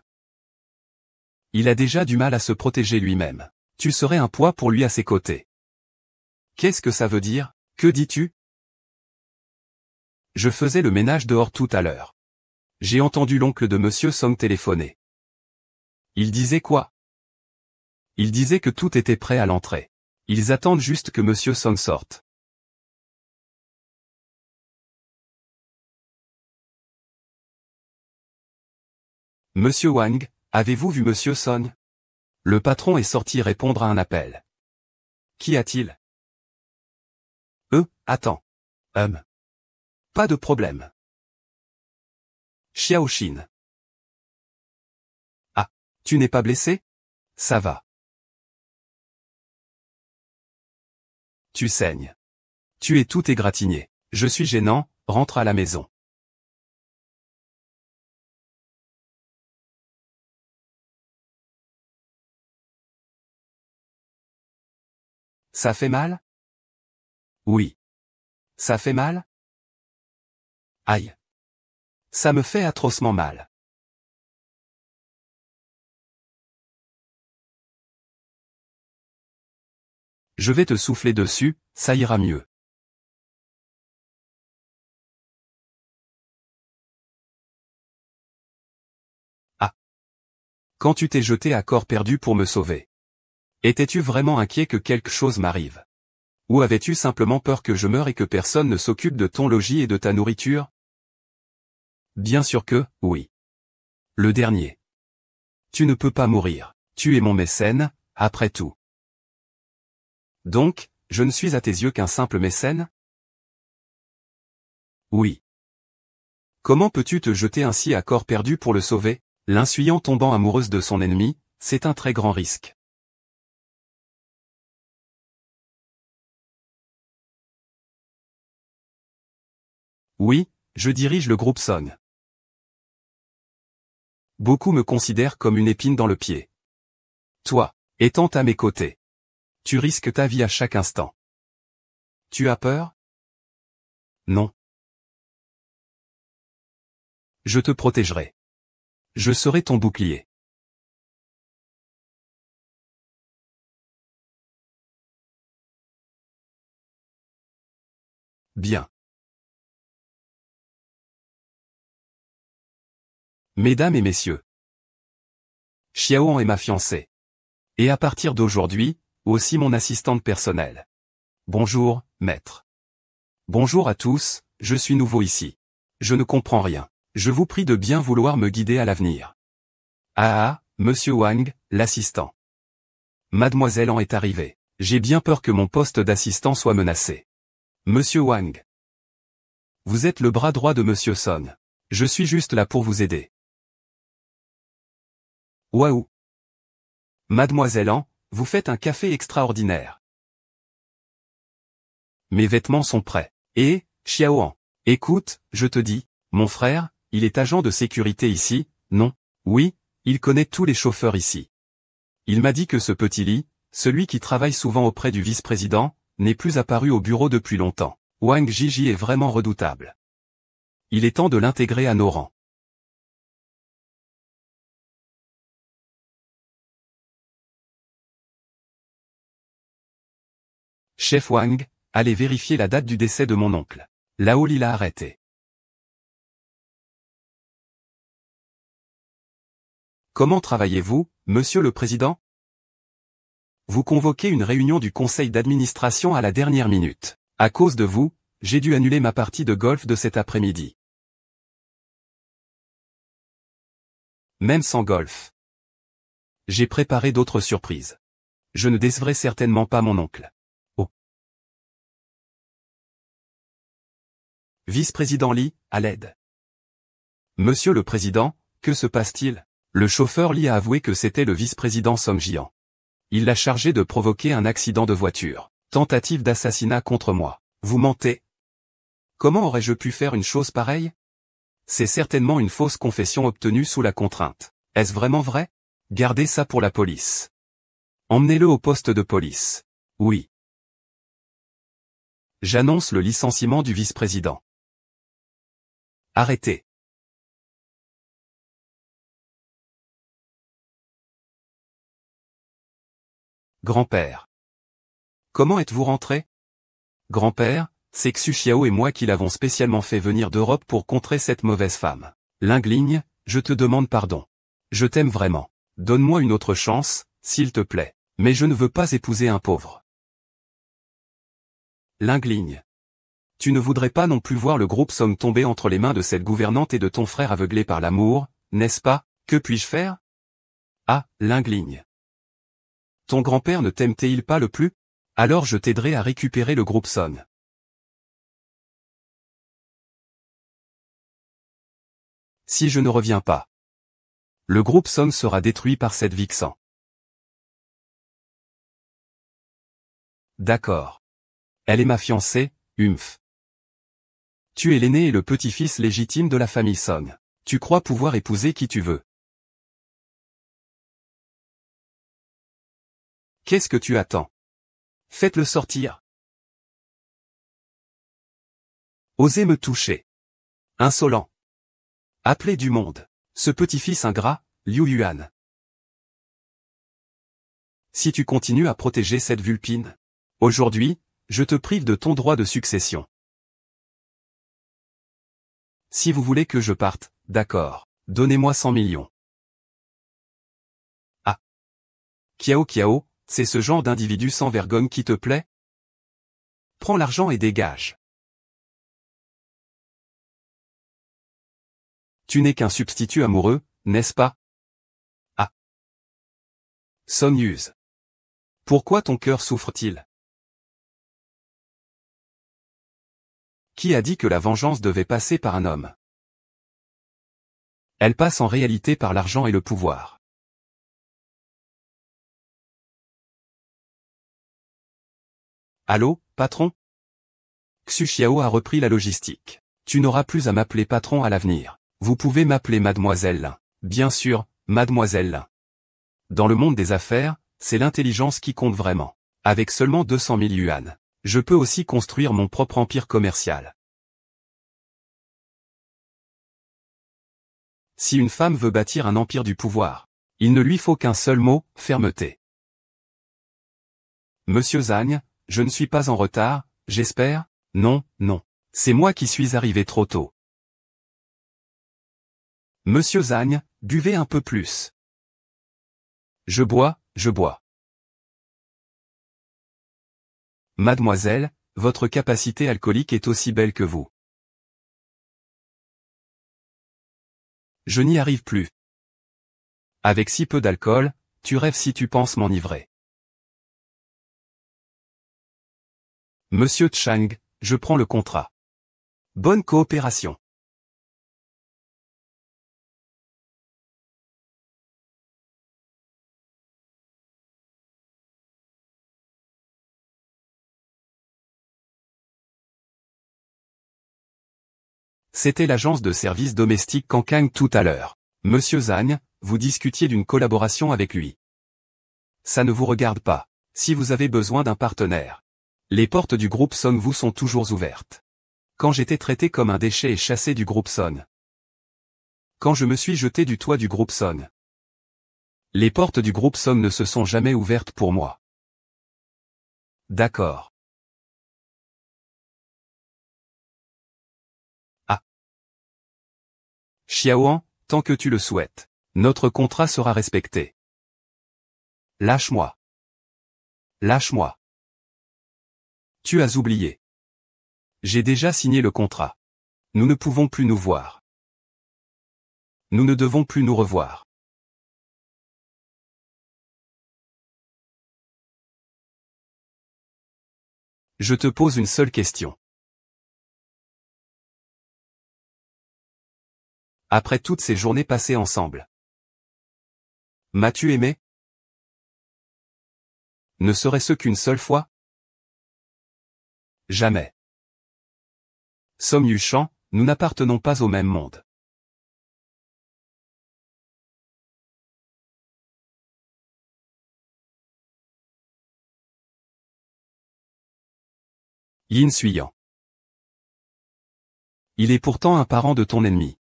Il a déjà du mal à se protéger lui-même. Tu serais un poids pour lui à ses côtés. Qu'est-ce que ça veut dire? Que dis-tu? Je faisais le ménage dehors tout à l'heure. J'ai entendu l'oncle de Monsieur Song téléphoner. Il disait quoi? Il disait que tout était prêt à l'entrée. Ils attendent juste que Monsieur Song sorte. Monsieur Wang, avez-vous vu Monsieur Song? Le patron est sorti répondre à un appel. Qu'y a-t-il? Attends. Pas de problème. Xiaoxin. Ah, tu n'es pas blessé? Ça va. Tu saignes. Tu es tout égratigné. Je suis gênant, rentre à la maison. Ça fait mal? Oui. Ça fait mal? Aïe. Ça me fait atrocement mal. Je vais te souffler dessus, ça ira mieux. Ah. Quand tu t'es jeté à corps perdu pour me sauver. Étais-tu vraiment inquiet que quelque chose m'arrive? Ou avais-tu simplement peur que je meure et que personne ne s'occupe de ton logis et de ta nourriture? Bien sûr que, oui. Le dernier. Tu ne peux pas mourir. Tu es mon mécène, après tout. Donc, je ne suis à tes yeux qu'un simple mécène? Oui. Comment peux-tu te jeter ainsi à corps perdu pour le sauver? L'insuyant tombant amoureuse de son ennemi, c'est un très grand risque. Oui, je dirige le groupe Song. Beaucoup me considèrent comme une épine dans le pied. Toi, étant à mes côtés, tu risques ta vie à chaque instant. Tu as peur? Non. Je te protégerai. Je serai ton bouclier. Bien. Mesdames et messieurs, Xiaoan est ma fiancée. Et à partir d'aujourd'hui, aussi mon assistante personnelle. Bonjour, maître. Bonjour à tous, je suis nouveau ici. Je ne comprends rien. Je vous prie de bien vouloir me guider à l'avenir. Ah, monsieur Wang, l'assistant. Mademoiselle en est arrivée. J'ai bien peur que mon poste d'assistant soit menacé. Monsieur Wang. Vous êtes le bras droit de monsieur Song. Je suis juste là pour vous aider. Waouh. Mademoiselle An, vous faites un café extraordinaire. Mes vêtements sont prêts. Et, Xiaoan, écoute, je te dis, mon frère, il est agent de sécurité ici, non? Oui, il connaît tous les chauffeurs ici. Il m'a dit que ce petit Li, celui qui travaille souvent auprès du vice-président, n'est plus apparu au bureau depuis longtemps. Wang Jiji est vraiment redoutable. Il est temps de l'intégrer à nos rangs. Chef Wang, allez vérifier la date du décès de mon oncle. Lao Li l'a arrêté. Comment travaillez-vous, monsieur le président? Vous convoquez une réunion du conseil d'administration à la dernière minute. À cause de vous, j'ai dû annuler ma partie de golf de cet après-midi. Même sans golf. J'ai préparé d'autres surprises. Je ne décevrai certainement pas mon oncle. Oh. Vice-président Li, à l'aide. Monsieur le président, que se passe-t-il? Le chauffeur Li a avoué que c'était le vice-président Song Jian. Il l'a chargé de provoquer un accident de voiture. Tentative d'assassinat contre moi. Vous mentez. Comment aurais-je pu faire une chose pareille? C'est certainement une fausse confession obtenue sous la contrainte. Est-ce vraiment vrai? Gardez ça pour la police. Emmenez-le au poste de police. Oui. J'annonce le licenciement du vice-président. Arrêtez. Grand-père. Comment êtes-vous rentré? Grand-père, c'est Xu Xiao et moi qui l'avons spécialement fait venir d'Europe pour contrer cette mauvaise femme. Lingligne, je te demande pardon. Je t'aime vraiment. Donne-moi une autre chance, s'il te plaît. Mais je ne veux pas épouser un pauvre. Lingligne. Tu ne voudrais pas non plus voir le groupe Song tomber entre les mains de cette gouvernante et de ton frère aveuglé par l'amour, n'est-ce pas? Que puis-je faire? Ah, Lingligne. Ton grand-père ne t'aime-t-il pas le plus? Alors je t'aiderai à récupérer le groupe Song. Si je ne reviens pas, le groupe Song sera détruit par cette Vixen. D'accord. Elle est ma fiancée, Humph. Tu es l'aîné et le petit-fils légitime de la famille Song. Tu crois pouvoir épouser qui tu veux. Qu'est-ce que tu attends? Faites-le sortir. Osez me toucher. Insolent. Appelé du monde. Ce petit-fils ingrat, Liu Yuan. Si tu continues à protéger cette vulpine, aujourd'hui, je te prive de ton droit de succession. Si vous voulez que je parte, d'accord, donnez-moi 100 millions. Ah. Kiao, c'est ce genre d'individu sans vergogne qui te plaît? Prends l'argent et dégage. Tu n'es qu'un substitut amoureux, n'est-ce pas? Ah. Song Yuz. Pourquoi ton cœur souffre-t-il? Qui a dit que la vengeance devait passer par un homme? Elle passe en réalité par l'argent et le pouvoir. Allô, patron? Xu Xiao a repris la logistique. Tu n'auras plus à m'appeler patron à l'avenir. Vous pouvez m'appeler mademoiselle Lin. Bien sûr, mademoiselle Lin. Dans le monde des affaires, c'est l'intelligence qui compte vraiment. Avec seulement 200 000 yuan, je peux aussi construire mon propre empire commercial. Si une femme veut bâtir un empire du pouvoir, il ne lui faut qu'un seul mot, fermeté. Monsieur Zagne, je ne suis pas en retard, j'espère? Non, non. C'est moi qui suis arrivé trop tôt. Monsieur Zagne, buvez un peu plus. Je bois, je bois. Mademoiselle, votre capacité alcoolique est aussi belle que vous. Je n'y arrive plus. Avec si peu d'alcool, tu rêves si tu penses m'enivrer. Monsieur Chang, je prends le contrat. Bonne coopération. C'était l'agence de services domestiques Cancang tout à l'heure. Monsieur Zagne, vous discutiez d'une collaboration avec lui. Ça ne vous regarde pas. Si vous avez besoin d'un partenaire, les portes du groupe Song vous sont toujours ouvertes. Quand j'étais traité comme un déchet et chassé du groupe Song. Quand je me suis jeté du toit du groupe Song. Les portes du groupe Song ne se sont jamais ouvertes pour moi. D'accord. Ah. Xiaoan, tant que tu le souhaites, notre contrat sera respecté. Lâche-moi. Lâche-moi. Tu as oublié. J'ai déjà signé le contrat. Nous ne pouvons plus nous voir. Nous ne devons plus nous revoir. Je te pose une seule question. Après toutes ces journées passées ensemble, m'as-tu aimé? Ne serait-ce qu'une seule fois? Jamais. Song Yuchan, nous n'appartenons pas au même monde. Yin Suyan. Il est pourtant un parent de ton ennemi.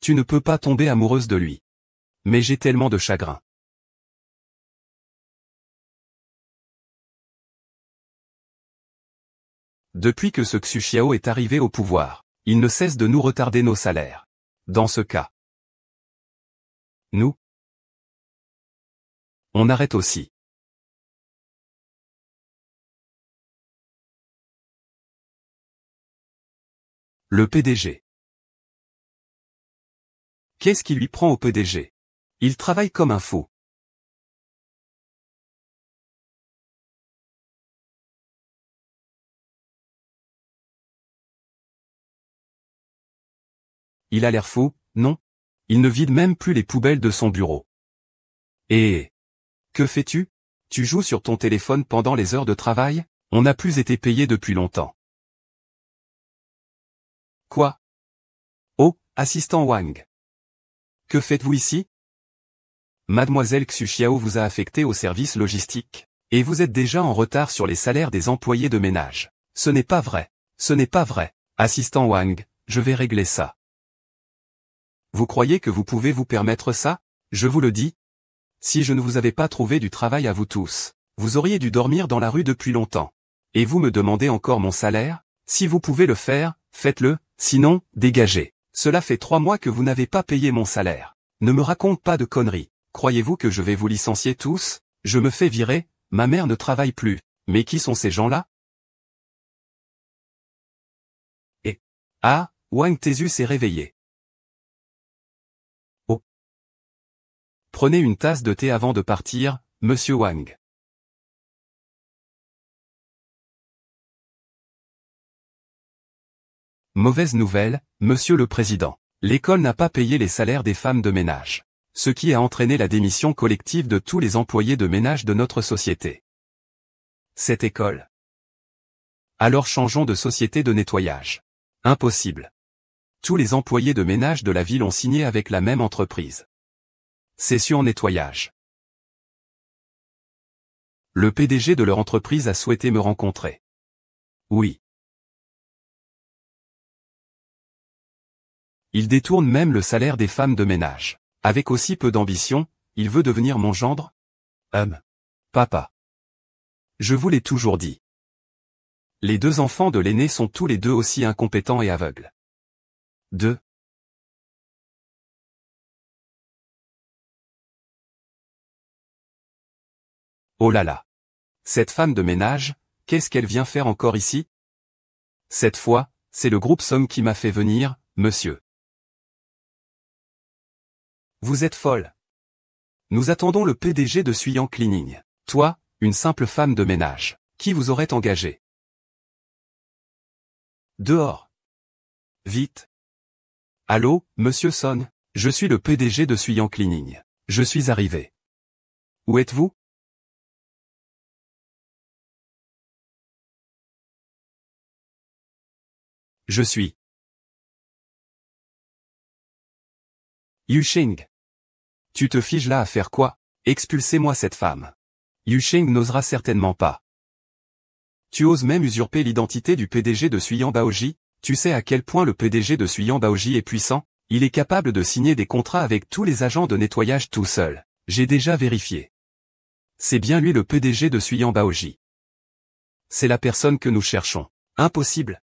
Tu ne peux pas tomber amoureuse de lui. Mais j'ai tellement de chagrin. Depuis que ce Xu Xiao est arrivé au pouvoir, il ne cesse de nous retarder nos salaires. Dans ce cas, nous, on arrête aussi. Le PDG. Qu'est-ce qui lui prend au PDG? Il travaille comme un fou. Il a l'air fou, non? Il ne vide même plus les poubelles de son bureau. Et que fais-tu? Tu joues sur ton téléphone pendant les heures de travail? On n'a plus été payé depuis longtemps. Quoi? Oh, assistant Wang. Que faites-vous ici? Mademoiselle Xu Xiao vous a affecté au service logistique, et vous êtes déjà en retard sur les salaires des employés de ménage. Ce n'est pas vrai. Ce n'est pas vrai. Assistant Wang, je vais régler ça. Vous croyez que vous pouvez vous permettre ça? Je vous le dis. Si je ne vous avais pas trouvé du travail à vous tous, vous auriez dû dormir dans la rue depuis longtemps. Et vous me demandez encore mon salaire? Si vous pouvez le faire, faites-le, sinon, dégagez. Cela fait 3 mois que vous n'avez pas payé mon salaire. Ne me raconte pas de conneries. Croyez-vous que je vais vous licencier tous? Je me fais virer, ma mère ne travaille plus. Mais qui sont ces gens-là? Et... Ah, Wang Tezu s'est réveillé. Oh. Prenez une tasse de thé avant de partir, monsieur Wang. Mauvaise nouvelle, monsieur le président. L'école n'a pas payé les salaires des femmes de ménage. Ce qui a entraîné la démission collective de tous les employés de ménage de notre société. Cette école. Alors changeons de société de nettoyage. Impossible. Tous les employés de ménage de la ville ont signé avec la même entreprise. Cession nettoyage. Le PDG de leur entreprise a souhaité me rencontrer. Oui. Il détourne même le salaire des femmes de ménage. Avec aussi peu d'ambition, il veut devenir mon gendre? Papa. Je vous l'ai toujours dit. Les 2 enfants de l'aîné sont tous les 2 aussi incompétents et aveugles. 2. Oh là là. Cette femme de ménage, qu'est-ce qu'elle vient faire encore ici? Cette fois, c'est le groupe Somme qui m'a fait venir, monsieur. Vous êtes folle. Nous attendons le PDG de Suyang Cleaning. Toi, une simple femme de ménage. Qui vous aurait engagé? Dehors. Vite. Allô, monsieur Son, je suis le PDG de Suyang Cleaning. Je suis arrivé. Où êtes-vous? Je suis. Yusheng. Tu te figes là à faire quoi? Expulsez-moi cette femme. Yusheng n'osera certainement pas. Tu oses même usurper l'identité du PDG de Suyang Baoji? Tu sais à quel point le PDG de Suyang Baoji est puissant? Il est capable de signer des contrats avec tous les agents de nettoyage tout seul. J'ai déjà vérifié. C'est bien lui le PDG de Suyang Baoji. C'est la personne que nous cherchons. Impossible.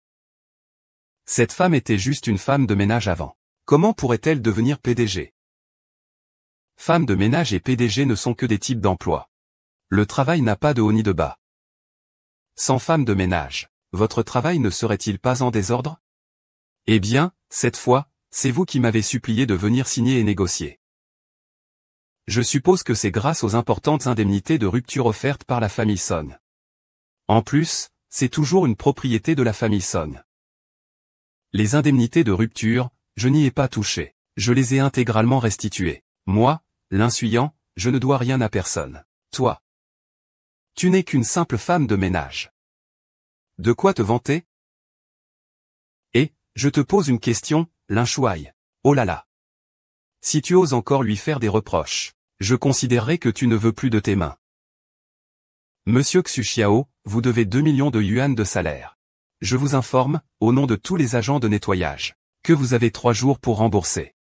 Cette femme était juste une femme de ménage avant. Comment pourrait-elle devenir PDG? Femme de ménage et PDG ne sont que des types d'emploi. Le travail n'a pas de haut ni de bas. Sans femme de ménage, votre travail ne serait-il pas en désordre? Eh bien, cette fois, c'est vous qui m'avez supplié de venir signer et négocier. Je suppose que c'est grâce aux importantes indemnités de rupture offertes par la famille Son. En plus, c'est toujours une propriété de la famille Son. Les indemnités de rupture, je n'y ai pas touché. Je les ai intégralement restituées. Moi, l'insuyant, je ne dois rien à personne. Toi. Tu n'es qu'une simple femme de ménage. De quoi te vanter? Et, je te pose une question, Lin Shuai. Oh là là. Si tu oses encore lui faire des reproches, je considérerai que tu ne veux plus de tes mains. Monsieur Xu Xiao, vous devez 2 millions de yuan de salaire. Je vous informe, au nom de tous les agents de nettoyage, que vous avez 3 jours pour rembourser.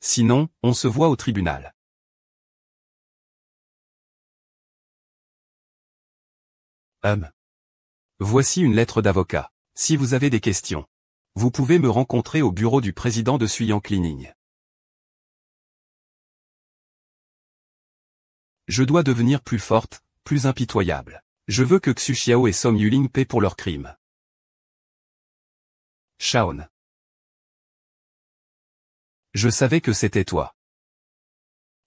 Sinon, on se voit au tribunal. Voici une lettre d'avocat. Si vous avez des questions, vous pouvez me rencontrer au bureau du président de Suyang Cleaning. Je dois devenir plus forte, plus impitoyable. Je veux que Xu Xiao et Som Yuling paient pour leurs crimes. Shaon. Je savais que c'était toi.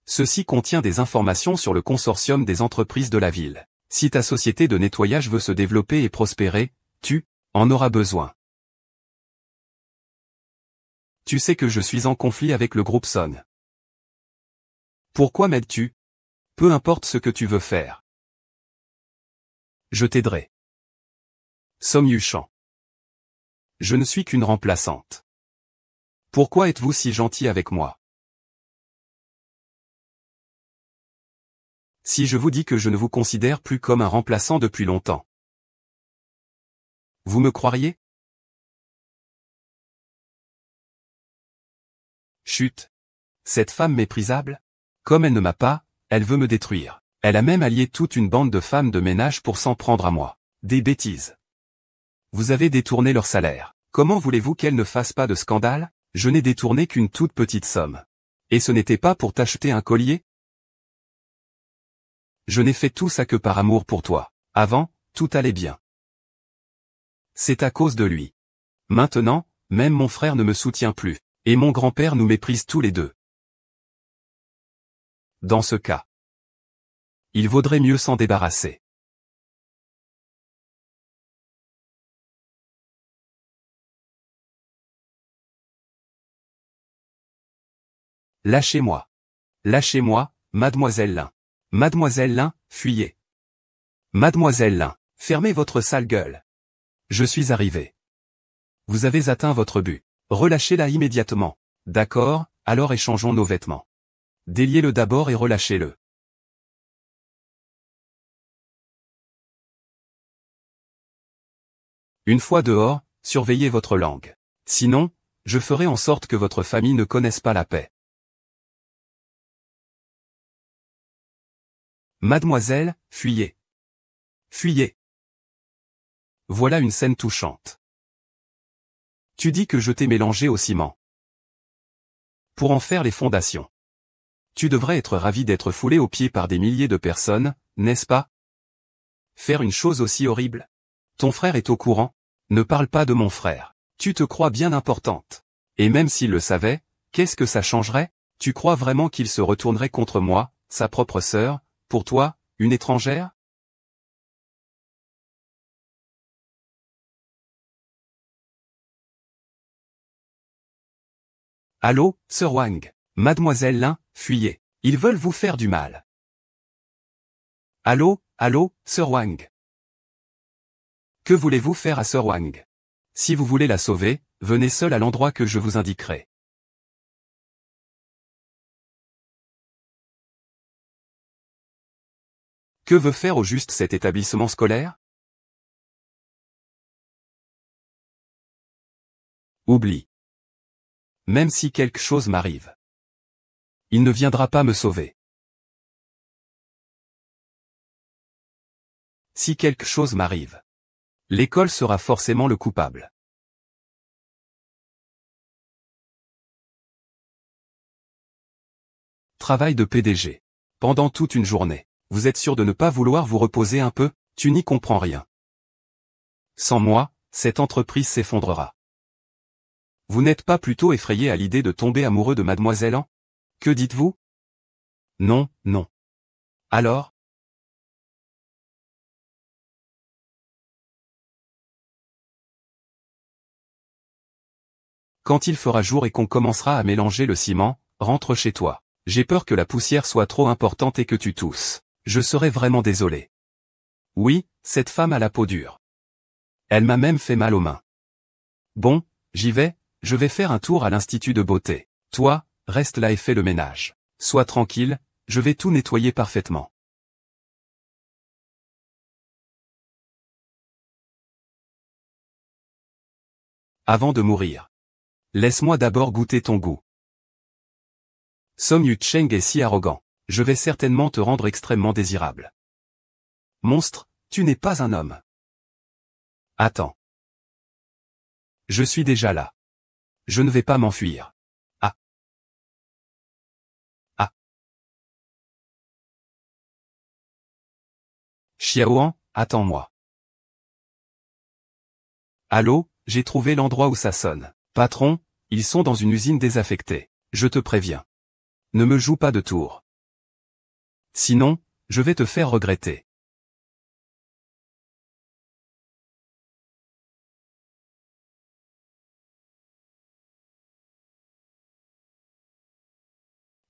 Ceci contient des informations sur le consortium des entreprises de la ville. Si ta société de nettoyage veut se développer et prospérer, tu en auras besoin. Tu sais que je suis en conflit avec le groupe Son. Pourquoi m'aides-tu? Peu importe ce que tu veux faire. Je t'aiderai. Som Yuchan. Je ne suis qu'une remplaçante. Pourquoi êtes-vous si gentil avec moi? Si je vous dis que je ne vous considère plus comme un remplaçant depuis longtemps, vous me croiriez? Chut. Cette femme méprisable? Comme elle ne m'a pas, elle veut me détruire. Elle a même allié toute une bande de femmes de ménage pour s'en prendre à moi. Des bêtises. Vous avez détourné leur salaire. Comment voulez-vous qu'elle ne fasse pas de scandale? Je n'ai détourné qu'une toute petite somme. Et ce n'était pas pour t'acheter un collier? Je n'ai fait tout ça que par amour pour toi. Avant, tout allait bien. C'est à cause de lui. Maintenant, même mon frère ne me soutient plus. Et mon grand-père nous méprise tous les deux. Dans ce cas, il vaudrait mieux s'en débarrasser. Lâchez-moi. Lâchez-moi, mademoiselle Lin. Mademoiselle Lin, fuyez. Mademoiselle Lin, fermez votre sale gueule. Je suis arrivé. Vous avez atteint votre but. Relâchez-la immédiatement. D'accord, alors échangeons nos vêtements. Déliez-le d'abord et relâchez-le. Une fois dehors, surveillez votre langue. Sinon, je ferai en sorte que votre famille ne connaisse pas la paix. Mademoiselle, fuyez. Fuyez. Voilà une scène touchante. Tu dis que je t'ai mélangé au ciment. Pour en faire les fondations. Tu devrais être ravi d'être foulé aux pieds par des milliers de personnes, n'est-ce pas? Faire une chose aussi horrible? Ton frère est au courant? Ne parle pas de mon frère. Tu te crois bien importante. Et même s'il le savait, qu'est-ce que ça changerait? Tu crois vraiment qu'il se retournerait contre moi, sa propre sœur, pour toi, une étrangère? Allô, Sir Wang. Mademoiselle Lin, fuyez. Ils veulent vous faire du mal. Allô, allô, Sir Wang. Que voulez-vous faire à Sir Wang? Si vous voulez la sauver, venez seul à l'endroit que je vous indiquerai. Que veut faire au juste cet établissement scolaire? Oublie. Même si quelque chose m'arrive. Il ne viendra pas me sauver. Si quelque chose m'arrive. L'école sera forcément le coupable. Travail de PDG. Pendant toute une journée. Vous êtes sûr de ne pas vouloir vous reposer un peu? Tu n'y comprends rien. Sans moi, cette entreprise s'effondrera. Vous n'êtes pas plutôt effrayé à l'idée de tomber amoureux de Mademoiselle An? Que dites-vous? Non, non. Alors? Quand il fera jour et qu'on commencera à mélanger le ciment, rentre chez toi. J'ai peur que la poussière soit trop importante et que tu tousses. Je serai vraiment désolé. Oui, cette femme a la peau dure. Elle m'a même fait mal aux mains. Bon, j'y vais, je vais faire un tour à l'institut de beauté. Toi, reste là et fais le ménage. Sois tranquille, je vais tout nettoyer parfaitement. Avant de mourir. Laisse-moi d'abord goûter ton goût. Song Yu-cheng est si arrogant. Je vais certainement te rendre extrêmement désirable. Monstre, tu n'es pas un homme. Attends. Je suis déjà là. Je ne vais pas m'enfuir. Ah. Ah. Xiaoan, attends-moi. Allô, j'ai trouvé l'endroit où ça sonne. Patron, ils sont dans une usine désaffectée. Je te préviens. Ne me joue pas de tour. Sinon, je vais te faire regretter.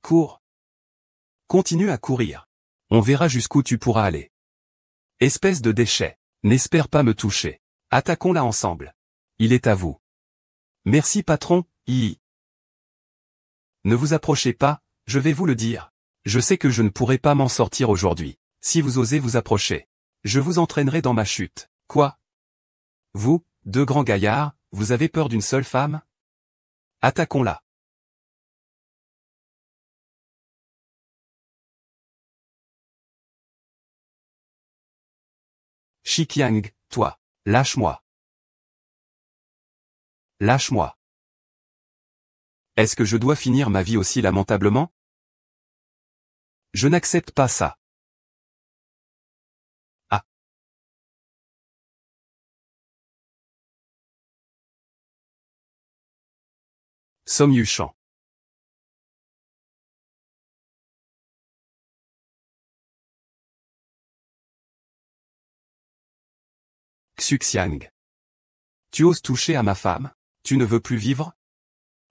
Cours. Continue à courir. On verra jusqu'où tu pourras aller. Espèce de déchet. N'espère pas me toucher. Attaquons-la ensemble. Il est à vous. Merci patron, Yi. Ne vous approchez pas, je vais vous le dire. Je sais que je ne pourrai pas m'en sortir aujourd'hui. Si vous osez vous approcher, je vous entraînerai dans ma chute. Quoi? Vous, deux grands gaillards, vous avez peur d'une seule femme? Attaquons-la. Shiqiang, toi. Lâche-moi. Lâche-moi. Est-ce que je dois finir ma vie aussi lamentablement? Je n'accepte pas ça. Ah. Somme Yuchan. Xuxiang. Tu oses toucher à ma femme? Tu ne veux plus vivre?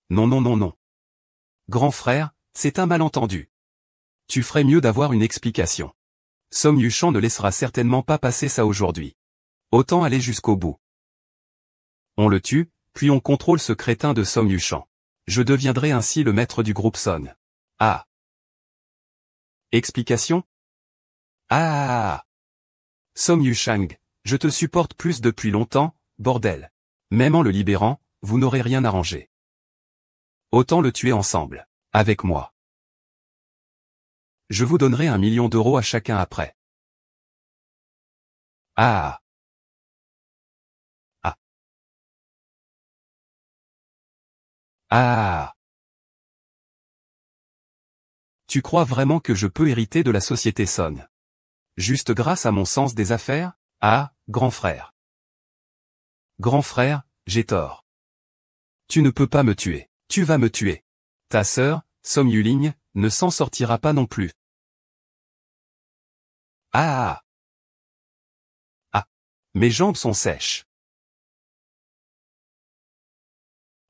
Non non non non. Grand frère, c'est un malentendu. Tu ferais mieux d'avoir une explication. Somme Yuchan ne laissera certainement pas passer ça aujourd'hui. Autant aller jusqu'au bout. On le tue, puis on contrôle ce crétin de Somme Yuchan. Je deviendrai ainsi le maître du groupe Son. Ah. Explication? Ah. Somme Yuchang, je te supporte plus depuis longtemps, bordel. Même en le libérant, vous n'aurez rien arrangé. Autant le tuer ensemble. Avec moi. Je vous donnerai 1 million d'euros à chacun après. Ah. Ah. Ah. Tu crois vraiment que je peux hériter de la société Son? Juste grâce à mon sens des affaires? Ah, grand frère. Grand frère, j'ai tort. Tu ne peux pas me tuer. Tu vas me tuer. Ta sœur, Somme Yuling, ne s'en sortira pas non plus. Ah. Ah. Mes jambes sont sèches.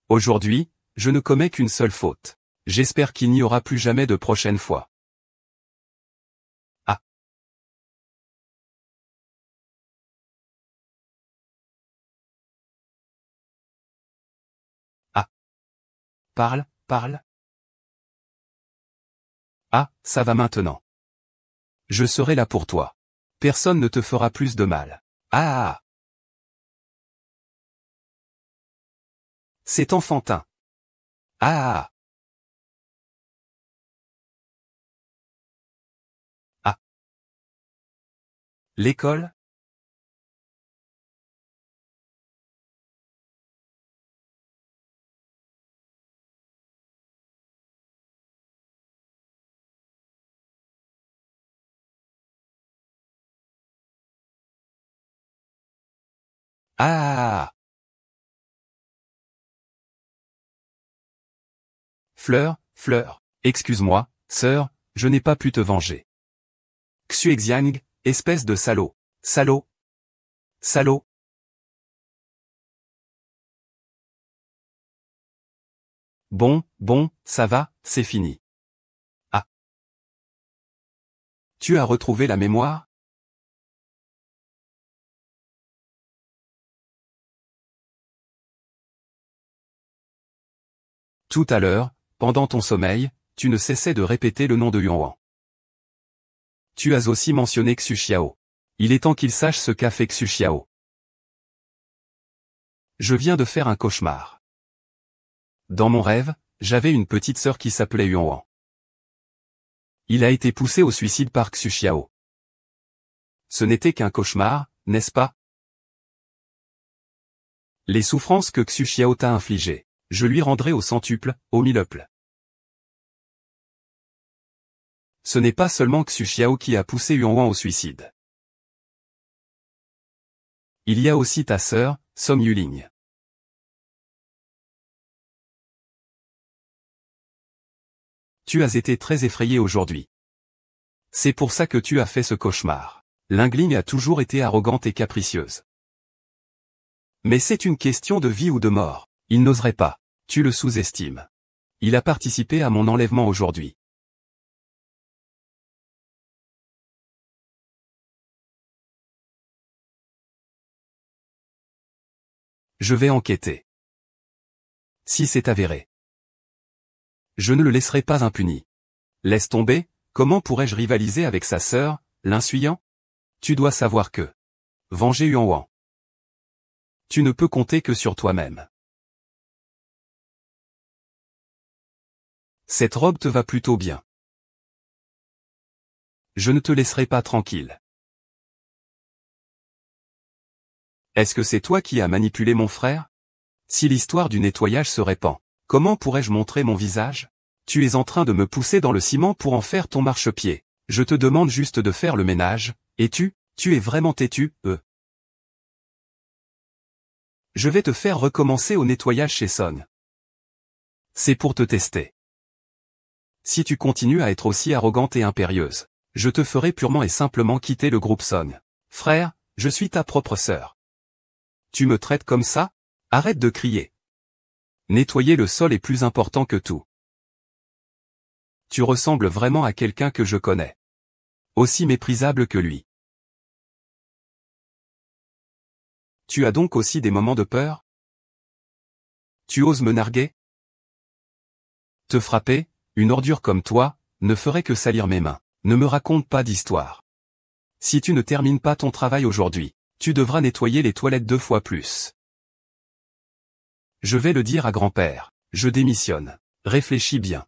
Aujourd'hui, je ne commets qu'une seule faute. J'espère qu'il n'y aura plus jamais de prochaine fois. Ah. Ah. Parle, parle. Ah, ça va maintenant. Je serai là pour toi. Personne ne te fera plus de mal. Ah. C'est enfantin. Ah. Ah. L'école? Ah. Fleur, Fleur, excuse-moi, sœur, je n'ai pas pu te venger. Xuexiang, espèce de salaud. Salaud. Salaud. Bon, bon, ça va, c'est fini. Ah. Tu as retrouvé la mémoire? Tout à l'heure, pendant ton sommeil, tu ne cessais de répéter le nom de Yuan. Tu as aussi mentionné Xu Xiao. Il est temps qu'il sache ce qu'a fait Xu Xiao. Je viens de faire un cauchemar. Dans mon rêve, j'avais une petite sœur qui s'appelait Yuan. Il a été poussé au suicide par Xu Xiao. Ce n'était qu'un cauchemar, n'est-ce pas? Les souffrances que Xu Xiao t'a infligées, je lui rendrai au centuple, au mileuple. Ce n'est pas seulement Xu Xiao qui a poussé Yuan au suicide. Il y a aussi ta sœur, Somme Yuling. Tu as été très effrayé aujourd'hui. C'est pour ça que tu as fait ce cauchemar. Lingling a toujours été arrogante et capricieuse. Mais c'est une question de vie ou de mort. Il n'oserait pas. Tu le sous-estimes. Il a participé à mon enlèvement aujourd'hui. Je vais enquêter. Si c'est avéré, je ne le laisserai pas impuni. Laisse tomber, comment pourrais-je rivaliser avec sa sœur, l'insuyant? Tu dois savoir que venger Yuan. Tu ne peux compter que sur toi-même. Cette robe te va plutôt bien. Je ne te laisserai pas tranquille. Est-ce que c'est toi qui as manipulé mon frère? Si l'histoire du nettoyage se répand, comment pourrais-je montrer mon visage? Tu es en train de me pousser dans le ciment pour en faire ton marchepied. Je te demande juste de faire le ménage, et tu es vraiment têtu, Je vais te faire recommencer au nettoyage chez Son. C'est pour te tester. Si tu continues à être aussi arrogante et impérieuse, je te ferai purement et simplement quitter le groupe Son. Frère, je suis ta propre sœur. Tu me traites comme ça? Arrête de crier. Nettoyer le sol est plus important que tout. Tu ressembles vraiment à quelqu'un que je connais. Aussi méprisable que lui. Tu as donc aussi des moments de peur? Tu oses me narguer? Te frapper, une ordure comme toi, ne ferait que salir mes mains. Ne me raconte pas d'histoire. Si tu ne termines pas ton travail aujourd'hui, tu devras nettoyer les toilettes 2 fois plus. Je vais le dire à grand-père. Je démissionne. Réfléchis bien.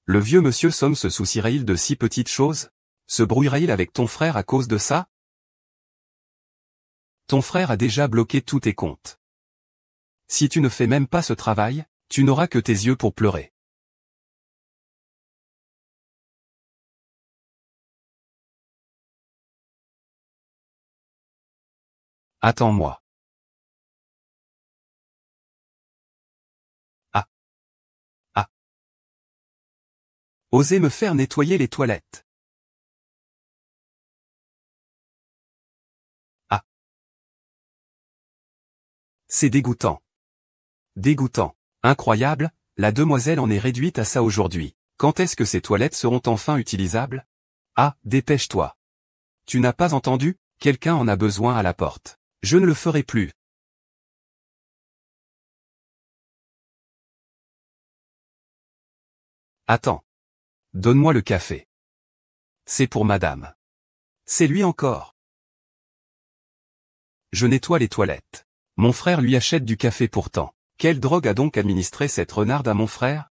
Le vieux monsieur Somme se soucierait-il de si petites choses? Se brouillerait-il avec ton frère à cause de ça? Ton frère a déjà bloqué tous tes comptes. Si tu ne fais même pas ce travail, tu n'auras que tes yeux pour pleurer. Attends-moi. Ah. Ah. Osez me faire nettoyer les toilettes. Ah. C'est dégoûtant. Dégoûtant. Incroyable, la demoiselle en est réduite à ça aujourd'hui. Quand est-ce que ces toilettes seront enfin utilisables? Ah, dépêche-toi. Tu n'as pas entendu? Quelqu'un en a besoin à la porte. Je ne le ferai plus. Attends. Donne-moi le café. C'est pour madame. C'est lui encore. Je nettoie les toilettes. Mon frère lui achète du café pourtant. Quelle drogue a donc administré cette renarde à mon frère?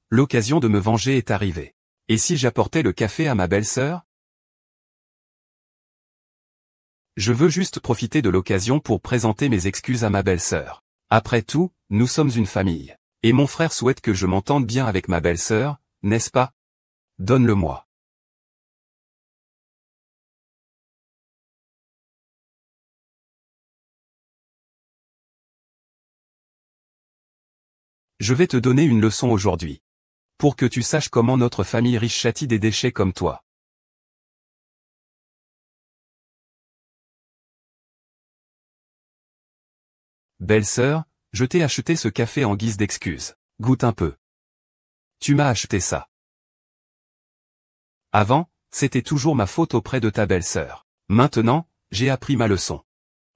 L'occasion de me venger est arrivée. Et si j'apportais le café à ma belle-sœur? Je veux juste profiter de l'occasion pour présenter mes excuses à ma belle-sœur. Après tout, nous sommes une famille. Et mon frère souhaite que je m'entende bien avec ma belle-sœur, n'est-ce pas? Donne-le-moi. Je vais te donner une leçon aujourd'hui. Pour que tu saches comment notre famille riche châtie des déchets comme toi. Belle-sœur, je t'ai acheté ce café en guise d'excuse. Goûte un peu. Tu m'as acheté ça. Avant, c'était toujours ma faute auprès de ta belle-sœur. Maintenant, j'ai appris ma leçon.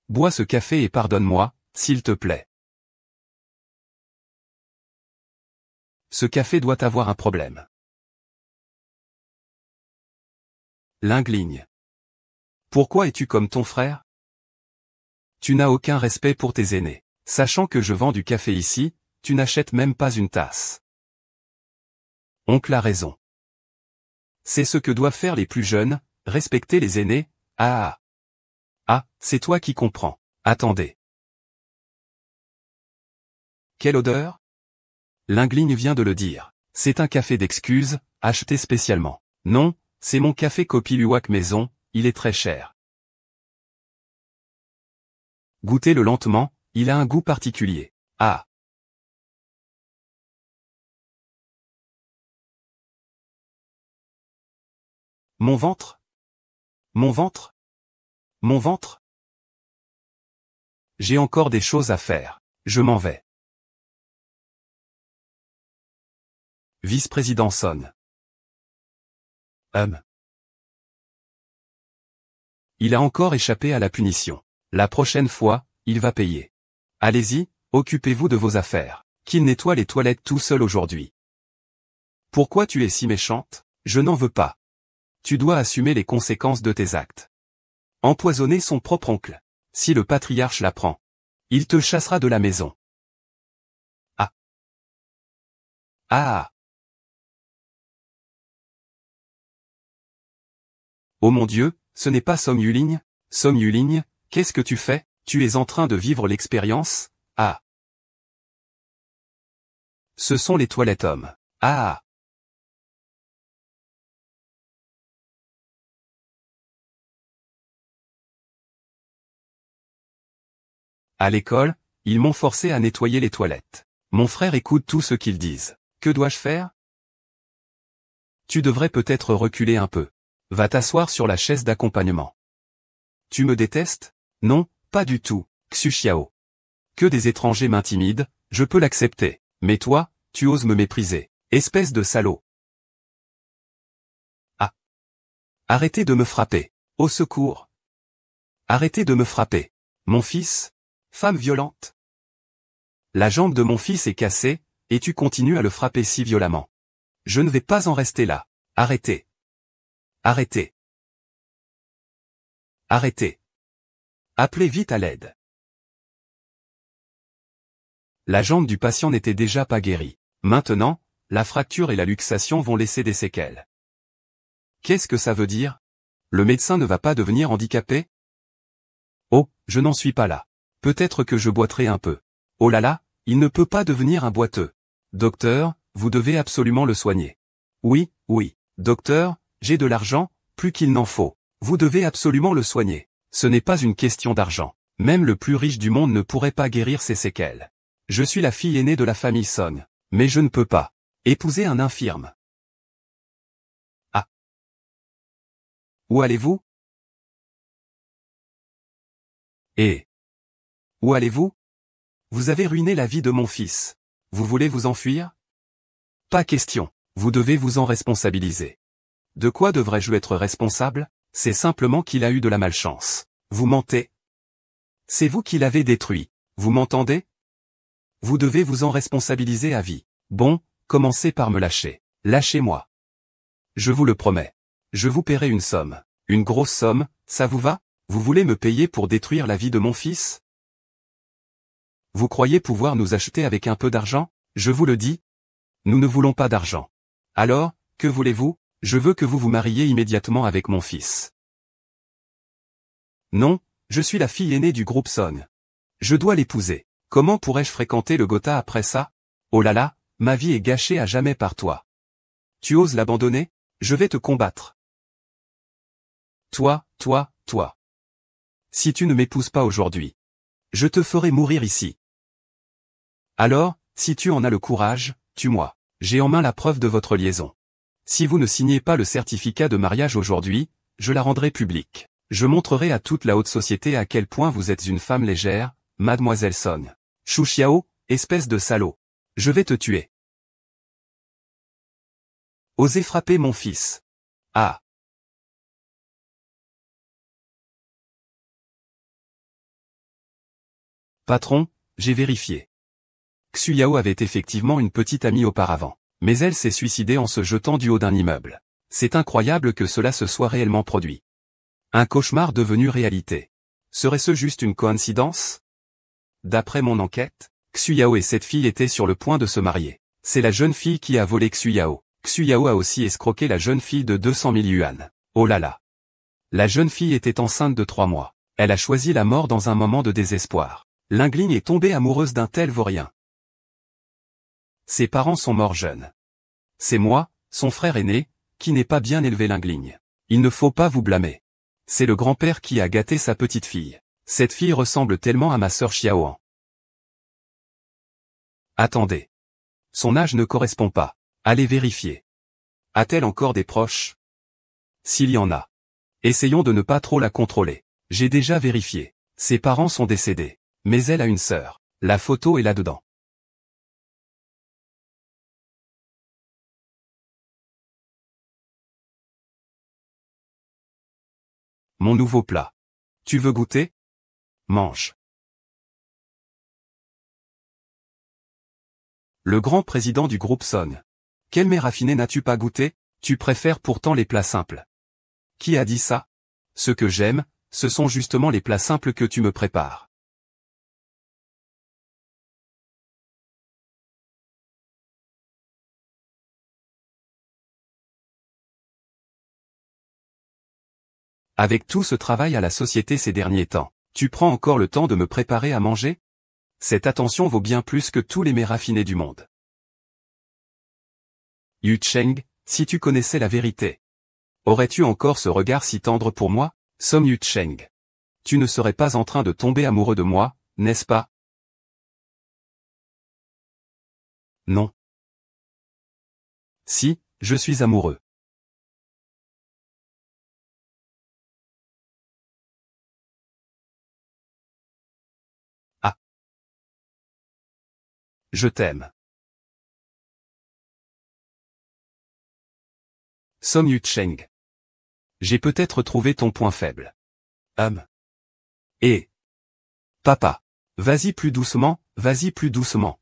Bois ce café et pardonne-moi, s'il te plaît. Ce café doit avoir un problème. Lingligne. Pourquoi es-tu comme ton frère? Tu n'as aucun respect pour tes aînés. Sachant que je vends du café ici, tu n'achètes même pas une tasse. Oncle a raison. C'est ce que doivent faire les plus jeunes, respecter les aînés. Ah. Ah, c'est toi qui comprends. Attendez. Quelle odeur? Lingligne vient de le dire. C'est un café d'excuse, acheté spécialement. Non, c'est mon café copie Luwak maison, il est très cher. Goûtez-le lentement, il a un goût particulier. Ah. Mon ventre? Mon ventre? Mon ventre? J'ai encore des choses à faire. Je m'en vais. Vice-président Son. Il a encore échappé à la punition. La prochaine fois, il va payer. Allez-y, occupez-vous de vos affaires. Qu'il nettoie les toilettes tout seul aujourd'hui. Pourquoi tu es si méchante? Je n'en veux pas. Tu dois assumer les conséquences de tes actes. Empoisonner son propre oncle. Si le patriarche l'apprend, il te chassera de la maison. Ah. Ah. Oh mon Dieu, ce n'est pas Som Yuling? Som Yuling, Qu'est-ce que tu fais? Tu es en train de vivre l'expérience? Ah. Ce sont les toilettes hommes. Ah. À l'école, ils m'ont forcé à nettoyer les toilettes. Mon frère écoute tout ce qu'ils disent. Que dois-je faire? Tu devrais peut-être reculer un peu. Va t'asseoir sur la chaise d'accompagnement. Tu me détestes? Non, pas du tout, Xu Xiao. Que des étrangers m'intimident, je peux l'accepter. Mais toi, tu oses me mépriser. Espèce de salaud. Ah. Arrêtez de me frapper. Au secours. Arrêtez de me frapper. Mon fils? Femme violente. La jambe de mon fils est cassée, et tu continues à le frapper si violemment. Je ne vais pas en rester là. Arrêtez. Arrêtez. Arrêtez. Appelez vite à l'aide. La jambe du patient n'était déjà pas guérie. Maintenant, la fracture et la luxation vont laisser des séquelles. Qu'est-ce que ça veut dire? Le médecin ne va pas devenir handicapé? Oh, je n'en suis pas là. Peut-être que je boiterai un peu. Oh là là, il ne peut pas devenir un boiteux. Docteur, vous devez absolument le soigner. Oui, oui. Docteur, j'ai de l'argent, plus qu'il n'en faut. Vous devez absolument le soigner. Ce n'est pas une question d'argent. Même le plus riche du monde ne pourrait pas guérir ses séquelles. Je suis la fille aînée de la famille Song, mais je ne peux pas épouser un infirme. Ah. Où allez-vous? Et où allez-vous? Vous avez ruiné la vie de mon fils. Vous voulez vous enfuir? Pas question. Vous devez vous en responsabiliser. De quoi devrais-je être responsable? C'est simplement qu'il a eu de la malchance. Vous mentez. C'est vous qui l'avez détruit. Vous m'entendez? Vous devez vous en responsabiliser à vie. Bon, commencez par me lâcher. Lâchez-moi. Je vous le promets. Je vous paierai une somme. Une grosse somme, ça vous va? Vous voulez me payer pour détruire la vie de mon fils? Vous croyez pouvoir nous acheter avec un peu d'argent? Je vous le dis. Nous ne voulons pas d'argent. Alors, que voulez-vous? Je veux que vous vous mariez immédiatement avec mon fils. Non, je suis la fille aînée du groupe Song. Je dois l'épouser. Comment pourrais-je fréquenter le Gotha après ça? Oh là là, ma vie est gâchée à jamais par toi. Tu oses l'abandonner? Je vais te combattre. Toi. Si tu ne m'épouses pas aujourd'hui, je te ferai mourir ici. Alors, si tu en as le courage, tue-moi. J'ai en main la preuve de votre liaison. Si vous ne signez pas le certificat de mariage aujourd'hui, je la rendrai publique. Je montrerai à toute la haute société à quel point vous êtes une femme légère, mademoiselle Song. Xu Xiao, espèce de salaud. Je vais te tuer. Osez frapper mon fils. Ah. Patron, j'ai vérifié. Xu Yao avait effectivement une petite amie auparavant, mais elle s'est suicidée en se jetant du haut d'un immeuble. C'est incroyable que cela se soit réellement produit. Un cauchemar devenu réalité. Serait-ce juste une coïncidence? D'après mon enquête, Xu Yao et cette fille étaient sur le point de se marier. C'est la jeune fille qui a volé Xu Yao. Xu Yao a aussi escroqué la jeune fille de 200 000 yuan. Oh là là. La jeune fille était enceinte de 3 mois. Elle a choisi la mort dans un moment de désespoir. Lingling est tombée amoureuse d'un tel vaurien. Ses parents sont morts jeunes. C'est moi, son frère aîné, qui n'ai pas bien élevé Lingling. Il ne faut pas vous blâmer. C'est le grand-père qui a gâté sa petite fille. Cette fille ressemble tellement à ma sœur Xiaoan. Attendez. Son âge ne correspond pas. Allez vérifier. A-t-elle encore des proches? S'il y en a. Essayons de ne pas trop la contrôler. J'ai déjà vérifié. Ses parents sont décédés. Mais elle a une sœur. La photo est là-dedans. Mon nouveau plat. Tu veux goûter? Mange. Le grand président du groupe Song. Quel mets raffiné n'as-tu pas goûté? Tu préfères pourtant les plats simples. Qui a dit ça? Ce que j'aime, ce sont justement les plats simples que tu me prépares. Avec tout ce travail à la société ces derniers temps, Tu prends encore le temps de me préparer à manger? Cette attention vaut bien plus que tous les mets raffinés du monde. Yu Cheng, si tu connaissais la vérité. Aurais-tu encore ce regard si tendre pour moi? Song Yu Cheng. Tu ne serais pas en train de tomber amoureux de moi, n'est-ce pas? Non. Si, je suis amoureux. Ah. Je t'aime. Song Yu Cheng. J'ai peut-être trouvé ton point faible. Et. Papa. Vas-y plus doucement, vas-y plus doucement.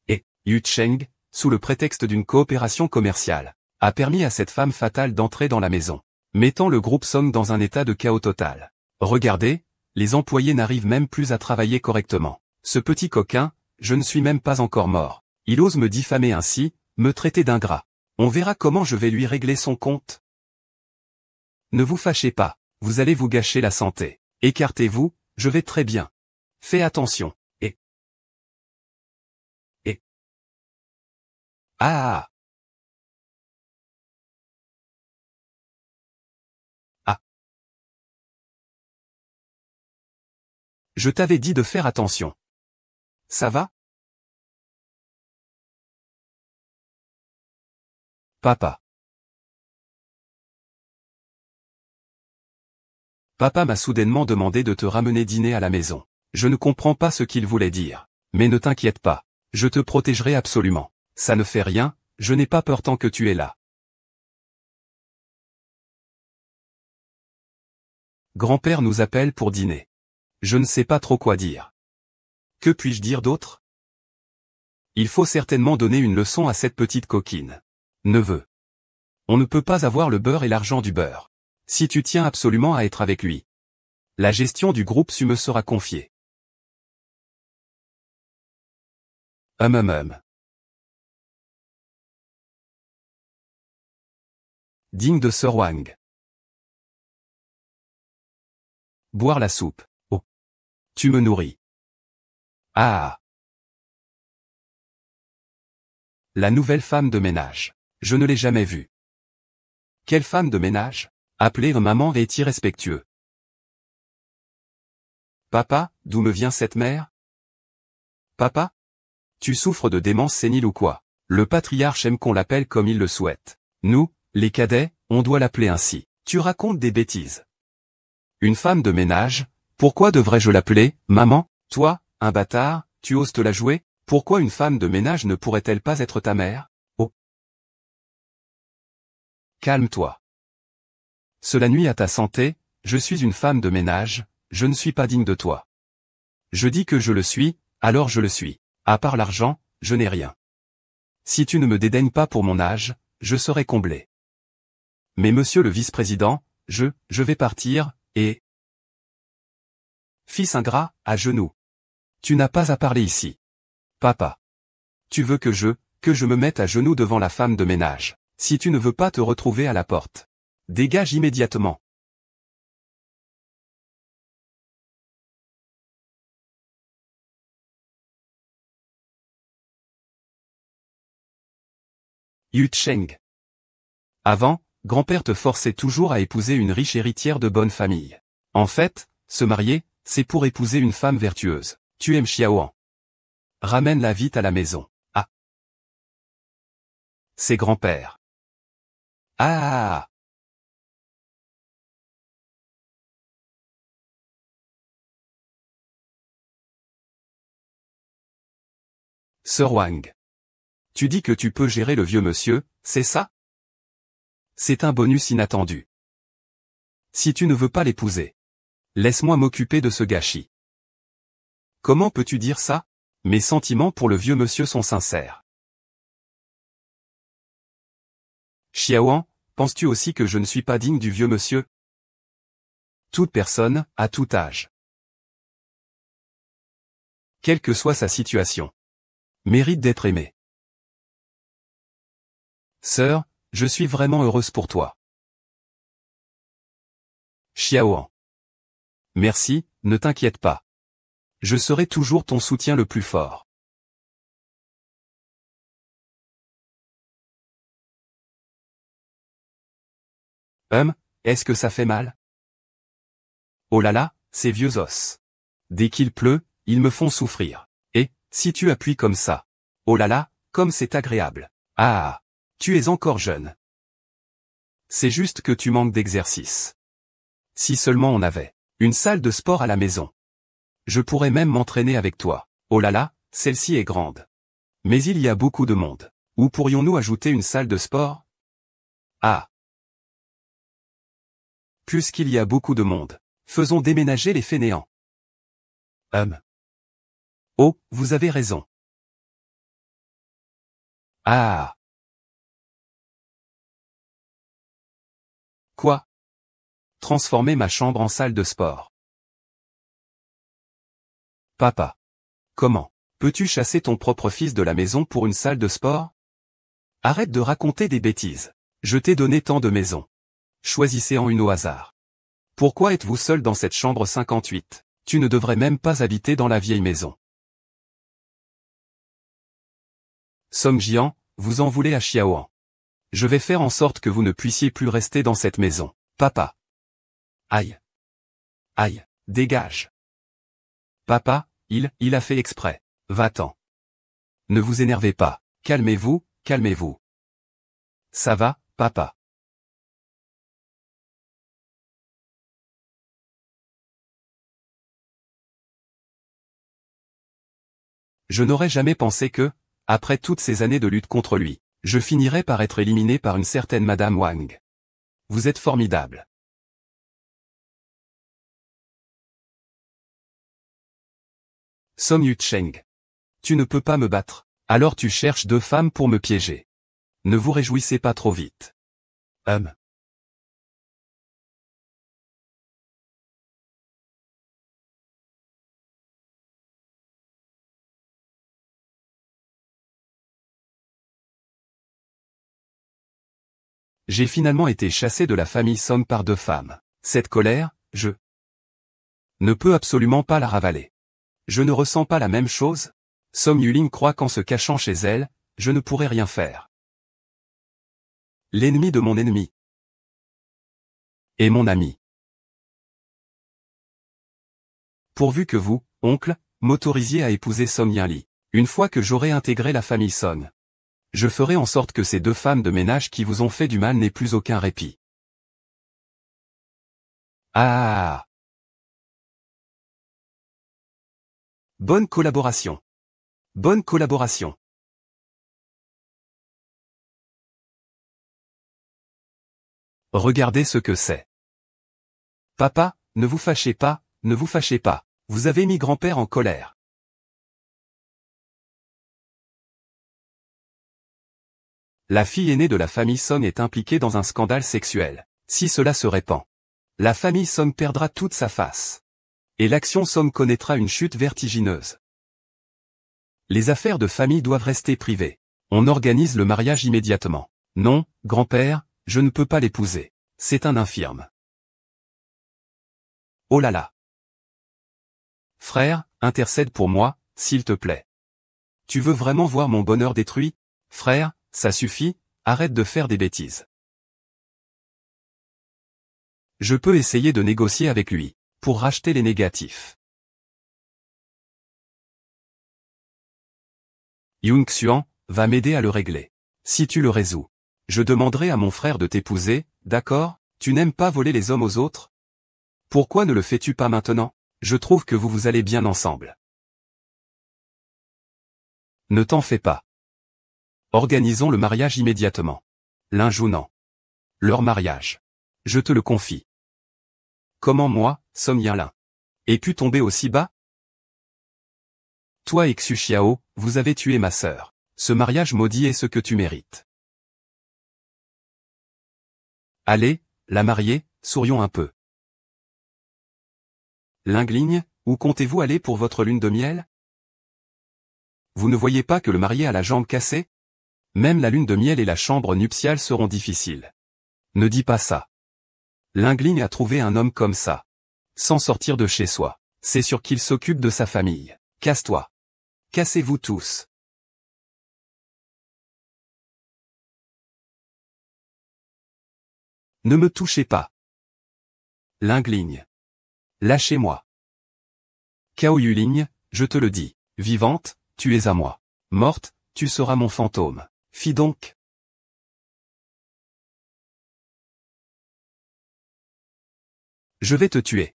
Et, Yu Cheng, sous le prétexte d'une coopération commerciale, a permis à cette femme fatale d'entrer dans la maison, mettant le groupe Song dans un état de chaos total. Regardez, les employés n'arrivent même plus à travailler correctement. Ce petit coquin, je ne suis même pas encore mort. Il ose me diffamer ainsi, me traiter d'ingrat. On verra comment je vais lui régler son compte. Ne vous fâchez pas, vous allez vous gâcher la santé. Écartez-vous, je vais très bien. Fais attention. Et. Ah. Ah. Je t'avais dit de faire attention. Ça va? Papa. Papa m'a soudainement demandé de te ramener dîner à la maison. Je ne comprends pas ce qu'il voulait dire. Mais ne t'inquiète pas. Je te protégerai absolument. Ça ne fait rien, je n'ai pas peur tant que tu es là. Grand-père nous appelle pour dîner. Je ne sais pas trop quoi dire. Que puis-je dire d'autre? Il faut certainement donner une leçon à cette petite coquine. Neveu. On ne peut pas avoir le beurre et l'argent du beurre. Si tu tiens absolument à être avec lui, la gestion du groupe me sera confiée. Digne de Sir Wang. Boire la soupe. Oh. Tu me nourris. Ah. La nouvelle femme de ménage. Je ne l'ai jamais vue. Quelle femme de ménage? Appeler maman est irrespectueux. Papa, d'où me vient cette mère? Papa? Tu souffres de démence sénile ou quoi? Le patriarche aime qu'on l'appelle comme il le souhaite. Nous, les cadets, on doit l'appeler ainsi. Tu racontes des bêtises. Une femme de ménage, pourquoi devrais-je l'appeler, maman? Toi, un bâtard, tu oses te la jouer? Pourquoi une femme de ménage ne pourrait-elle pas être ta mère? Oh. Calme-toi. Cela nuit à ta santé, je suis une femme de ménage, je ne suis pas digne de toi. Je dis que je le suis, alors je le suis. À part l'argent, je n'ai rien. Si tu ne me dédaignes pas pour mon âge, je serai comblé. Mais monsieur le vice-président, je vais partir, et... Fils ingrat, à genoux. Tu n'as pas à parler ici. Papa. Tu veux que je me mette à genoux devant la femme de ménage. Si tu ne veux pas te retrouver à la porte. Dégage immédiatement. Yu Cheng. Avant, grand-père te forçait toujours à épouser une riche héritière de bonne famille. En fait, se marier, c'est pour épouser une femme vertueuse. Tu aimes Xiaoan. Ramène-la vite à la maison. Ah. C'est grand-père. Ah. Sir Wang. Tu dis que tu peux gérer le vieux monsieur, c'est ça? C'est un bonus inattendu. Si tu ne veux pas l'épouser, laisse-moi m'occuper de ce gâchis. Comment peux-tu dire ça? Mes sentiments pour le vieux monsieur sont sincères. Xiaoan, penses-tu aussi que je ne suis pas digne du vieux monsieur? Toute personne, à tout âge, quelle que soit sa situation, mérite d'être aimée. Sœur, je suis vraiment heureuse pour toi. Xiaoan. Merci, ne t'inquiète pas. Je serai toujours ton soutien le plus fort. Est-ce que ça fait mal? Oh là là, ces vieux os. Dès qu'il pleut, ils me font souffrir. Et, si tu appuies comme ça. Oh là là, comme c'est agréable. Ah, tu es encore jeune. C'est juste que tu manques d'exercice. Si seulement on avait une salle de sport à la maison. Je pourrais même m'entraîner avec toi. Oh là là, celle-ci est grande. Mais il y a beaucoup de monde. Où pourrions-nous ajouter une salle de sport? Ah. Puisqu'il y a beaucoup de monde, faisons déménager les fainéants. Oh, vous avez raison. Ah. Quoi? Transformer ma chambre en salle de sport. Papa. Comment? Peux-tu chasser ton propre fils de la maison pour une salle de sport? Arrête de raconter des bêtises. Je t'ai donné tant de maisons. Choisissez-en une au hasard. Pourquoi êtes-vous seul dans cette chambre 58? Tu ne devrais même pas habiter dans la vieille maison. Song Jian, vous en voulez à Xiaoan. Je vais faire en sorte que vous ne puissiez plus rester dans cette maison. Papa. Aïe. Aïe, dégage. Papa, il a fait exprès. Va-t'en. Ne vous énervez pas. Calmez-vous, calmez-vous. Ça va, papa. Je n'aurais jamais pensé que, après toutes ces années de lutte contre lui, je finirais par être éliminé par une certaine Madame Wang. Vous êtes formidable. Song Yucheng. Tu ne peux pas me battre, alors tu cherches deux femmes pour me piéger. Ne vous réjouissez pas trop vite. J'ai finalement été chassé de la famille Song par deux femmes. Cette colère, je ne peux absolument pas la ravaler. Je ne ressens pas la même chose. Song Yuling croit qu'en se cachant chez elle, je ne pourrai rien faire. L'ennemi de mon ennemi. Et mon ami. Pourvu que vous, oncle, m'autorisiez à épouser Song Yinli. Une fois que j'aurai intégré la famille Song. Je ferai en sorte que ces deux femmes de ménage qui vous ont fait du mal n'aient plus aucun répit. Ah. Bonne collaboration. Bonne collaboration. Regardez ce que c'est. Papa, ne vous fâchez pas, ne vous fâchez pas. Vous avez mis grand-père en colère. La fille aînée de la famille Song est impliquée dans un scandale sexuel. Si cela se répand, la famille Song perdra toute sa face. Et l'action Song connaîtra une chute vertigineuse. Les affaires de famille doivent rester privées. On organise le mariage immédiatement. Non, grand-père, je ne peux pas l'épouser. C'est un infirme. Oh là là. Frère, intercède pour moi, s'il te plaît. Tu veux vraiment voir mon bonheur détruit? Frère, ça suffit, arrête de faire des bêtises. Je peux essayer de négocier avec lui, pour racheter les négatifs. Yung Xuan, va m'aider à le régler. Si tu le résous, je demanderai à mon frère de t'épouser, d'accord? Tu n'aimes pas voler les hommes aux autres? Pourquoi ne le fais-tu pas maintenant? Je trouve que vous allez bien ensemble. Ne t'en fais pas. Organisons le mariage immédiatement. L'injounant. Leur mariage. Je te le confie. Comment moi, Song Yinlin, ai pu tomber aussi bas? Toi et Xu Xiao, vous avez tué ma sœur. Ce mariage maudit est ce que tu mérites. Allez, la mariée, sourions un peu. Lingligne, où comptez-vous aller pour votre lune de miel? Vous ne voyez pas que le marié a la jambe cassée? Même la lune de miel et la chambre nuptiale seront difficiles. Ne dis pas ça. Lingligne a trouvé un homme comme ça. Sans sortir de chez soi. C'est sûr qu'il s'occupe de sa famille. Casse-toi. Cassez-vous tous. Ne me touchez pas. Lingligne. Lâchez-moi. Cao Yuling, je te le dis. Vivante, tu es à moi. Morte, tu seras mon fantôme. Fi donc. Je vais te tuer.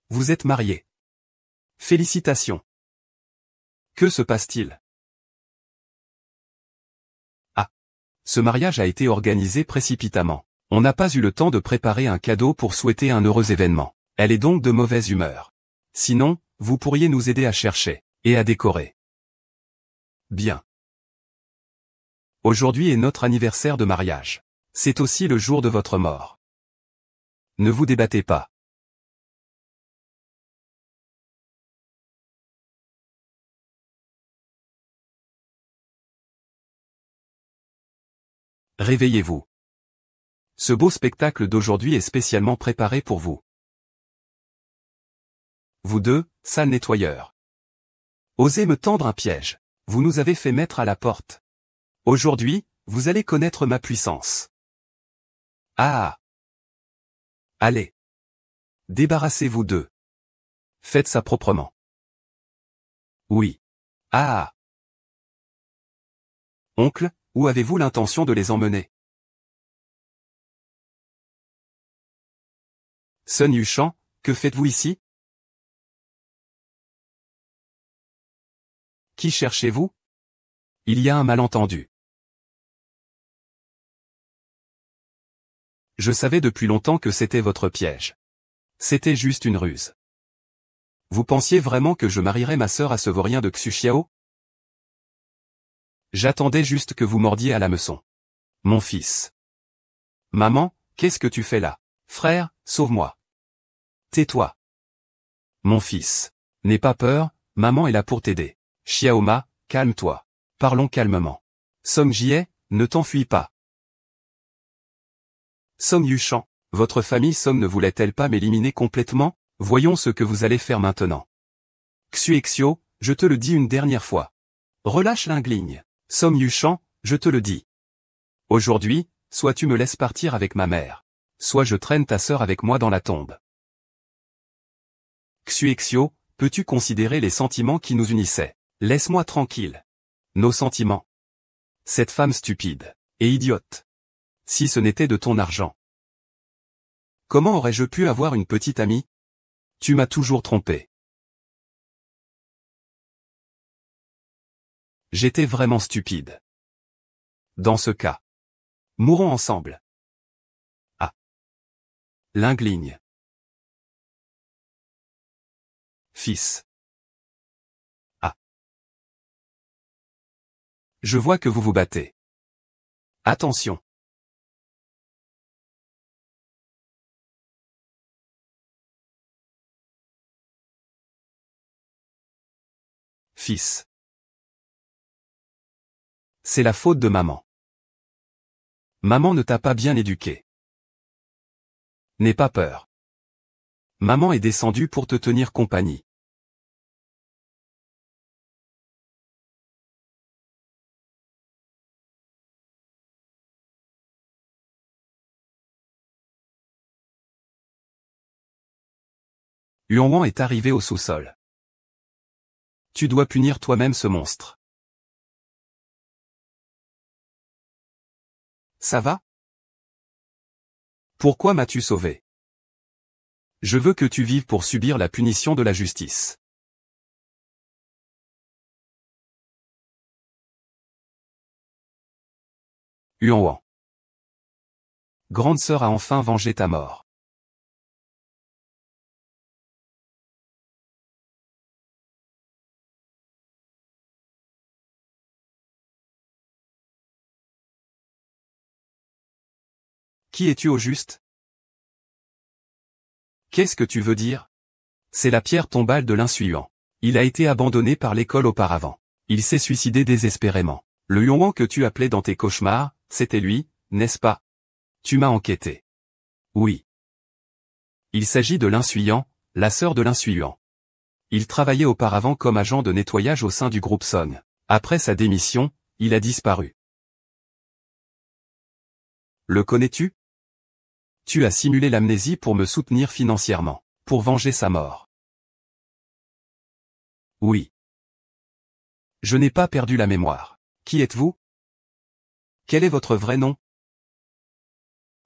Vous êtes mariés. Félicitations. Que se passe-t-il? Ah. Ce mariage a été organisé précipitamment. On n'a pas eu le temps de préparer un cadeau pour souhaiter un heureux événement. Elle est donc de mauvaise humeur. Sinon, vous pourriez nous aider à chercher, et à décorer. Bien. Aujourd'hui est notre anniversaire de mariage. C'est aussi le jour de votre mort. Ne vous débattez pas. Réveillez-vous. Ce beau spectacle d'aujourd'hui est spécialement préparé pour vous. Vous deux, sales nettoyeurs. Osez me tendre un piège. Vous nous avez fait mettre à la porte. Aujourd'hui, vous allez connaître ma puissance. Ah! Allez. Débarrassez-vous d'eux. Faites ça proprement. Oui. Ah! Oncle, où avez-vous l'intention de les emmener? Sun Yushan, que faites-vous ici? Qui cherchez-vous? Il y a un malentendu. Je savais depuis longtemps que c'était votre piège. C'était juste une ruse. Vous pensiez vraiment que je marierais ma sœur à ce vaurien de Xuxiao? J'attendais juste que vous mordiez à l'hameçon. Mon fils. Maman, qu'est-ce que tu fais là? Frère, sauve-moi. Tais-toi. Mon fils. N'aie pas peur, maman est là pour t'aider. Xiaoma, calme-toi. Parlons calmement. Song Jie, ne t'enfuis pas. Song Yushan, votre famille Song ne voulait-elle pas m'éliminer complètement? Voyons ce que vous allez faire maintenant. Xuexio, je te le dis une dernière fois. Relâche Lingligne. Song Yushan, je te le dis. Aujourd'hui, soit tu me laisses partir avec ma mère, soit je traîne ta sœur avec moi dans la tombe. Xuexio, peux-tu considérer les sentiments qui nous unissaient? Laisse-moi tranquille. Nos sentiments. Cette femme stupide et idiote. Si ce n'était de ton argent. Comment aurais-je pu avoir une petite amie? Tu m'as toujours trompé. J'étais vraiment stupide. Dans ce cas. Mourons ensemble. Ah. Lingligne. Fils. Ah. Je vois que vous vous battez. Attention. Fils. C'est la faute de maman. Maman ne t'a pas bien éduqué. N'aie pas peur. Maman est descendue pour te tenir compagnie. Yuan est arrivé au sous-sol. Tu dois punir toi-même ce monstre. Ça va? Pourquoi m'as-tu sauvé? Je veux que tu vives pour subir la punition de la justice. Yuan. Grande sœur a enfin vengé ta mort. Qui es-tu au juste? Qu'est-ce que tu veux dire? C'est la pierre tombale de l'Insuyan. Il a été abandonné par l'école auparavant. Il s'est suicidé désespérément. Le Yuan que tu appelais dans tes cauchemars, c'était lui, n'est-ce pas? Tu m'as enquêté. Oui. Il s'agit de Linsuyuan, la sœur de Linsuyuan. Il travaillait auparavant comme agent de nettoyage au sein du groupe Song. Après sa démission, il a disparu. Le connais-tu? Tu as simulé l'amnésie pour me soutenir financièrement, pour venger sa mort. Oui. Je n'ai pas perdu la mémoire. Qui êtes-vous? Quel est votre vrai nom?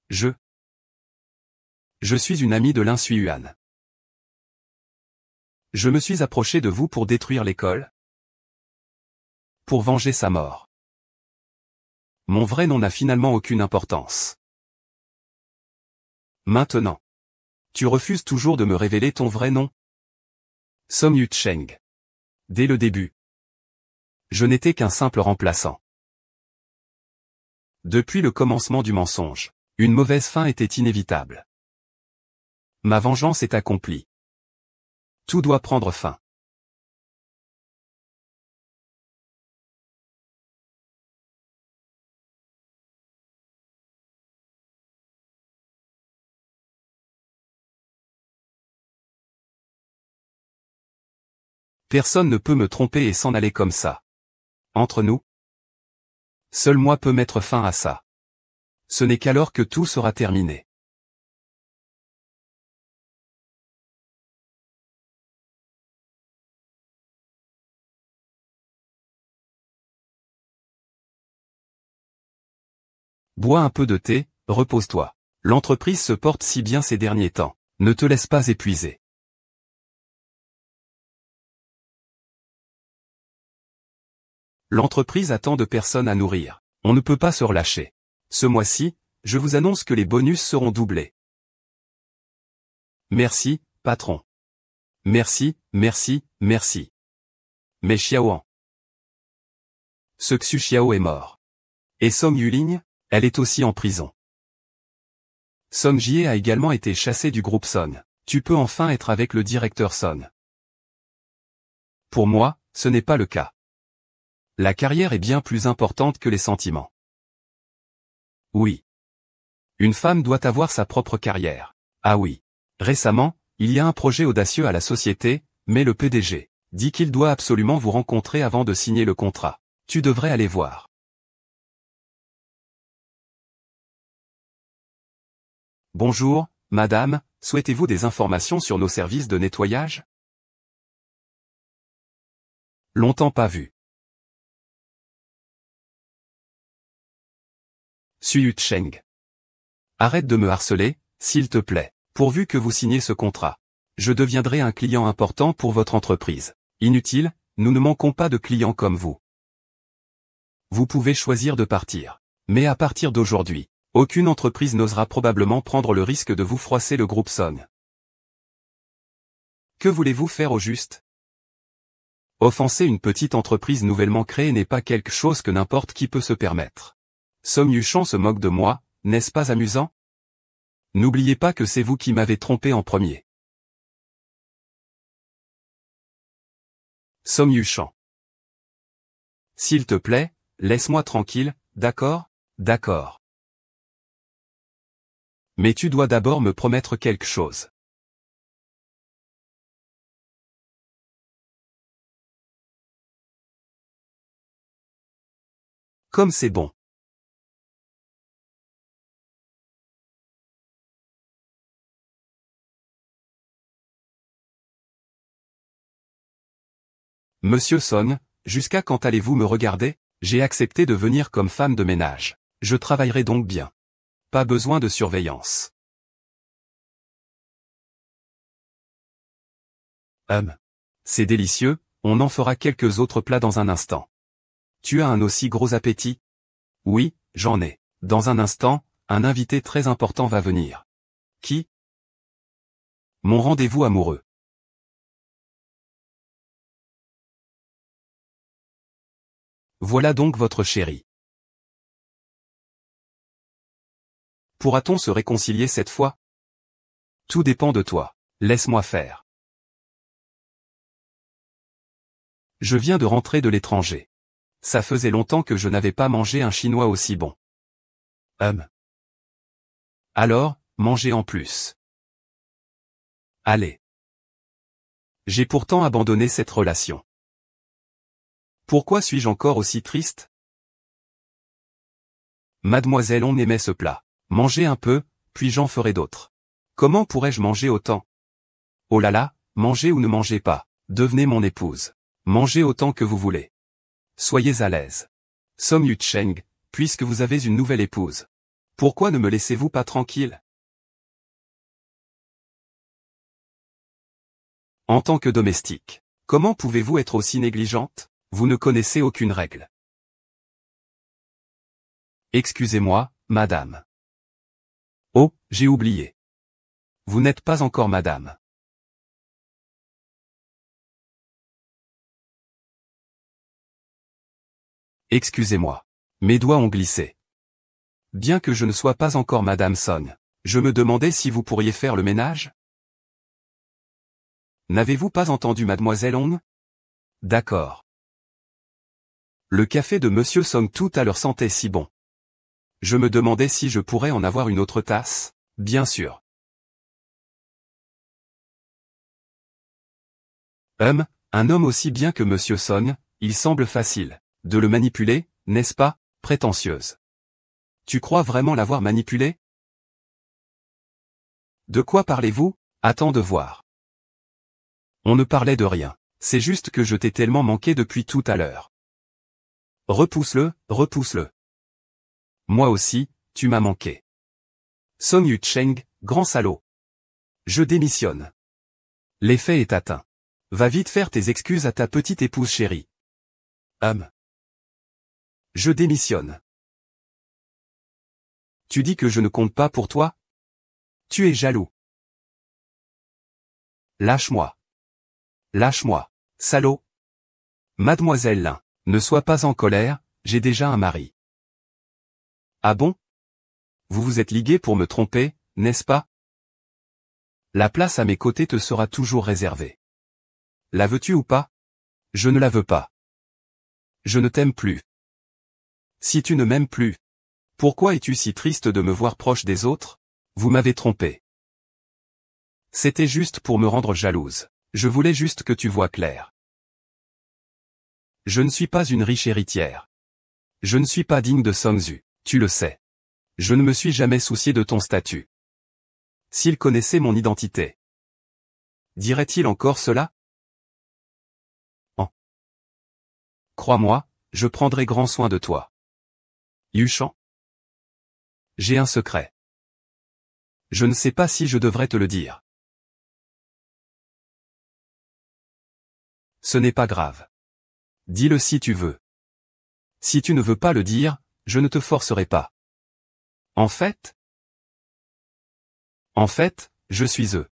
Je suis une amie de Linsuyuan. Je me suis approché de vous pour détruire l'école? Pour venger sa mort. Mon vrai nom n'a finalement aucune importance. Maintenant. Tu refuses toujours de me révéler ton vrai nom? Song Yu-cheng. Dès le début. Je n'étais qu'un simple remplaçant. Depuis le commencement du mensonge, une mauvaise fin était inévitable. Ma vengeance est accomplie. Tout doit prendre fin. Personne ne peut me tromper et s'en aller comme ça. Entre nous, seul moi peux mettre fin à ça. Ce n'est qu'alors que tout sera terminé. Bois un peu de thé, repose-toi. L'entreprise se porte si bien ces derniers temps. Ne te laisse pas épuiser. L'entreprise a tant de personnes à nourrir. On ne peut pas se relâcher. Ce mois-ci, je vous annonce que les bonus seront doublés. Merci, patron. Merci, merci, merci. Mais Xiaoan. Ce Xu Xiao est mort. Et Song Yuling, elle est aussi en prison. Song Jie a également été chassé du groupe Song. Tu peux enfin être avec le directeur Song. Pour moi, ce n'est pas le cas. La carrière est bien plus importante que les sentiments. Oui. Une femme doit avoir sa propre carrière. Ah oui. Récemment, il y a un projet audacieux à la société, mais le PDG dit qu'il doit absolument vous rencontrer avant de signer le contrat. Tu devrais aller voir. Bonjour, madame, souhaitez-vous des informations sur nos services de nettoyage? Longtemps pas vu. Xu Yu-cheng. Arrête de me harceler, s'il te plaît, pourvu que vous signiez ce contrat. Je deviendrai un client important pour votre entreprise. Inutile, nous ne manquons pas de clients comme vous. Vous pouvez choisir de partir. Mais à partir d'aujourd'hui, aucune entreprise n'osera probablement prendre le risque de vous froisser le groupe Song. Que voulez-vous faire au juste? Offenser une petite entreprise nouvellement créée n'est pas quelque chose que n'importe qui peut se permettre. Song Yuchan se moque de moi, n'est-ce pas amusant? N'oubliez pas que c'est vous qui m'avez trompé en premier. Song Yuchan. S'il te plaît, laisse-moi tranquille, d'accord? D'accord. Mais tu dois d'abord me promettre quelque chose. Comme c'est bon. Monsieur Song, jusqu'à quand allez-vous me regarder? J'ai accepté de venir comme femme de ménage. Je travaillerai donc bien. Pas besoin de surveillance. C'est délicieux, on en fera quelques autres plats dans un instant. Tu as un aussi gros appétit? Oui, j'en ai. Dans un instant, un invité très important va venir. Qui? Mon rendez-vous amoureux. Voilà donc votre chéri. Pourra-t-on se réconcilier cette fois? Tout dépend de toi. Laisse-moi faire. Je viens de rentrer de l'étranger. Ça faisait longtemps que je n'avais pas mangé un chinois aussi bon. Alors, manger en plus. Allez. J'ai pourtant abandonné cette relation. Pourquoi suis-je encore aussi triste? Mademoiselle, on aimait ce plat. Mangez un peu, puis j'en ferai d'autres. Comment pourrais-je manger autant? Oh là là, mangez ou ne mangez pas. Devenez mon épouse. Mangez autant que vous voulez. Soyez à l'aise. Song Yucheng, puisque vous avez une nouvelle épouse. Pourquoi ne me laissez-vous pas tranquille? En tant que domestique, comment pouvez-vous être aussi négligente? Vous ne connaissez aucune règle. Excusez-moi, madame. Oh, j'ai oublié. Vous n'êtes pas encore madame. Excusez-moi. Mes doigts ont glissé. Bien que je ne sois pas encore madame Song, je me demandais si vous pourriez faire le ménage? N'avez-vous pas entendu mademoiselle Hong? D'accord. Le café de monsieur Song tout à l'heure sentait si bon. Je me demandais si je pourrais en avoir une autre tasse. Bien sûr. Un homme aussi bien que monsieur Song, il semble facile de le manipuler, n'est-ce pas, prétentieuse? Tu crois vraiment l'avoir manipulé? De quoi parlez-vous? Attends de voir. On ne parlait de rien. C'est juste que je t'ai tellement manqué depuis tout à l'heure. Repousse-le, repousse-le. Moi aussi, tu m'as manqué. Song Yucheng, grand salaud. Je démissionne. L'effet est atteint. Va vite faire tes excuses à ta petite épouse chérie. Je démissionne. Tu dis que je ne compte pas pour toi? Tu es jaloux. Lâche-moi. Lâche-moi, salaud. Mademoiselle Lin, ne sois pas en colère, j'ai déjà un mari. Ah bon? Vous vous êtes ligués pour me tromper, n'est-ce pas? La place à mes côtés te sera toujours réservée. La veux-tu ou pas? Je ne la veux pas. Je ne t'aime plus. Si tu ne m'aimes plus, pourquoi es-tu si triste de me voir proche des autres? Vous m'avez trompé. C'était juste pour me rendre jalouse. Je voulais juste que tu vois clair. Je ne suis pas une riche héritière. Je ne suis pas digne de Songzu, tu le sais. Je ne me suis jamais soucié de ton statut. S'il connaissait mon identité, dirait-il encore cela? Crois-moi, je prendrai grand soin de toi. Yuchan? J'ai un secret. Je ne sais pas si je devrais te le dire. Ce n'est pas grave. Dis-le si tu veux. Si tu ne veux pas le dire, je ne te forcerai pas. En fait, je suis eux.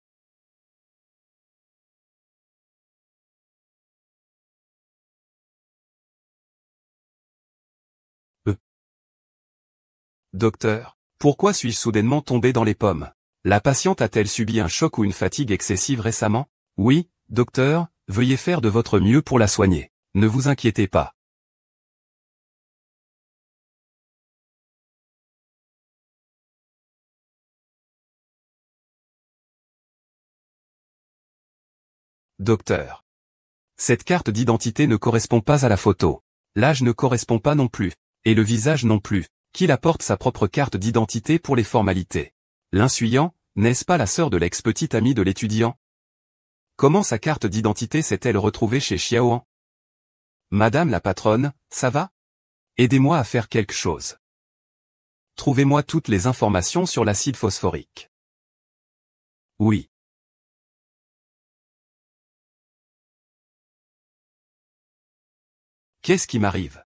Docteur, pourquoi suis-je soudainement tombé dans les pommes? La patiente a-t-elle subi un choc ou une fatigue excessive récemment? Oui, docteur, veuillez faire de votre mieux pour la soigner. Ne vous inquiétez pas. Docteur. Cette carte d'identité ne correspond pas à la photo. L'âge ne correspond pas non plus. Et le visage non plus. Qu'il apporte sa propre carte d'identité pour les formalités. L'insuyant, n'est-ce pas la sœur de l'ex-petite amie de l'étudiant? Comment sa carte d'identité s'est-elle retrouvée chez Xiaoan? Madame la patronne, ça va? Aidez-moi à faire quelque chose. Trouvez-moi toutes les informations sur l'acide phosphorique. Oui. Qu'est-ce qui m'arrive?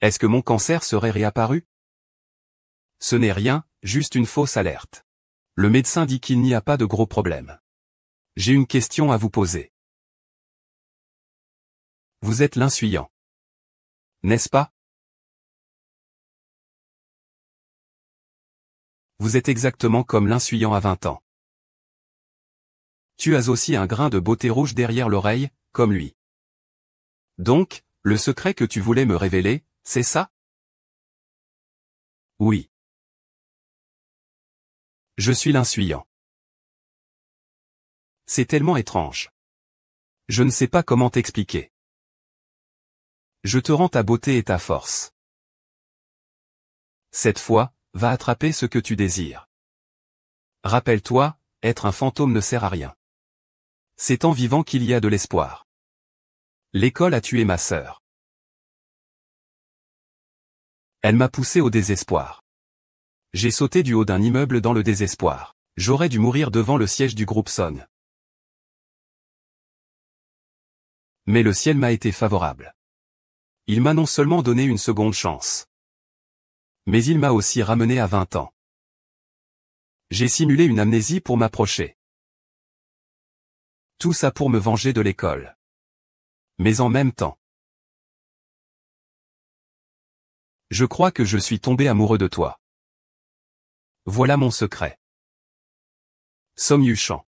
Est-ce que mon cancer serait réapparu? Ce n'est rien, juste une fausse alerte. Le médecin dit qu'il n'y a pas de gros problème. J'ai une question à vous poser. Vous êtes l'insuyant. N'est-ce pas? Vous êtes exactement comme l'insuyant à 20 ans. Tu as aussi un grain de beauté rouge derrière l'oreille, comme lui. Donc, le secret que tu voulais me révéler, c'est ça? Oui. Je suis l'insuyant. C'est tellement étrange. Je ne sais pas comment t'expliquer. Je te rends ta beauté et ta force. Cette fois, va attraper ce que tu désires. Rappelle-toi, être un fantôme ne sert à rien. C'est en vivant qu'il y a de l'espoir. L'école a tué ma sœur. Elle m'a poussé au désespoir. J'ai sauté du haut d'un immeuble dans le désespoir. J'aurais dû mourir devant le siège du groupe Song. Mais le ciel m'a été favorable. Il m'a non seulement donné une seconde chance, mais il m'a aussi ramené à 20 ans. J'ai simulé une amnésie pour m'approcher. Tout ça pour me venger de l'école. Mais en même temps, je crois que je suis tombé amoureux de toi. Voilà mon secret. Song Yuchan.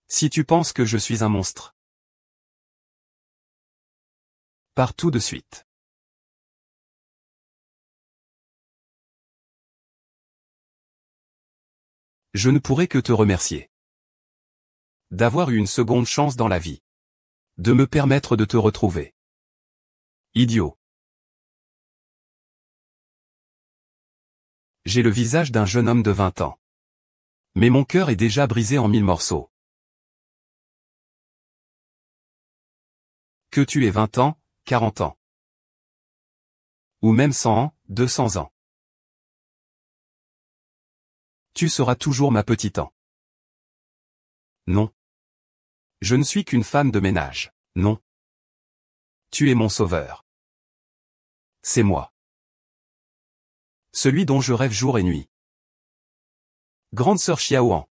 Si tu penses que je suis un monstre, pars tout de suite. Je ne pourrai que te remercier. D'avoir eu une seconde chance dans la vie. De me permettre de te retrouver. Idiot. J'ai le visage d'un jeune homme de 20 ans. Mais mon cœur est déjà brisé en 1000 morceaux. Que tu aies 20 ans, 40 ans. Ou même 100 ans, 200 ans. Tu seras toujours ma petite An. Non. Je ne suis qu'une femme de ménage. Non. Tu es mon sauveur. C'est moi. Celui dont je rêve jour et nuit. Grande sœur Xiaoan.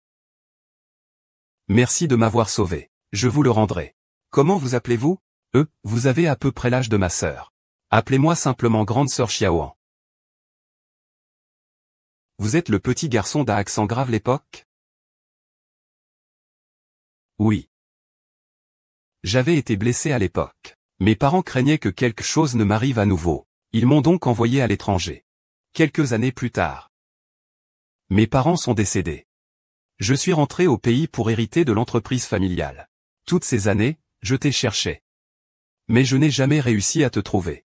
Merci de m'avoir sauvé. Je vous le rendrai. Comment vous appelez-vous? Vous avez à peu près l'âge de ma sœur. Appelez-moi simplement grande sœur Xiaoan. Vous êtes le petit garçon d'à accent grave l'époque? Oui. J'avais été blessé à l'époque. Mes parents craignaient que quelque chose ne m'arrive à nouveau. Ils m'ont donc envoyé à l'étranger. Quelques années plus tard. Mes parents sont décédés. Je suis rentré au pays pour hériter de l'entreprise familiale. Toutes ces années, je t'ai cherché. Mais je n'ai jamais réussi à te trouver.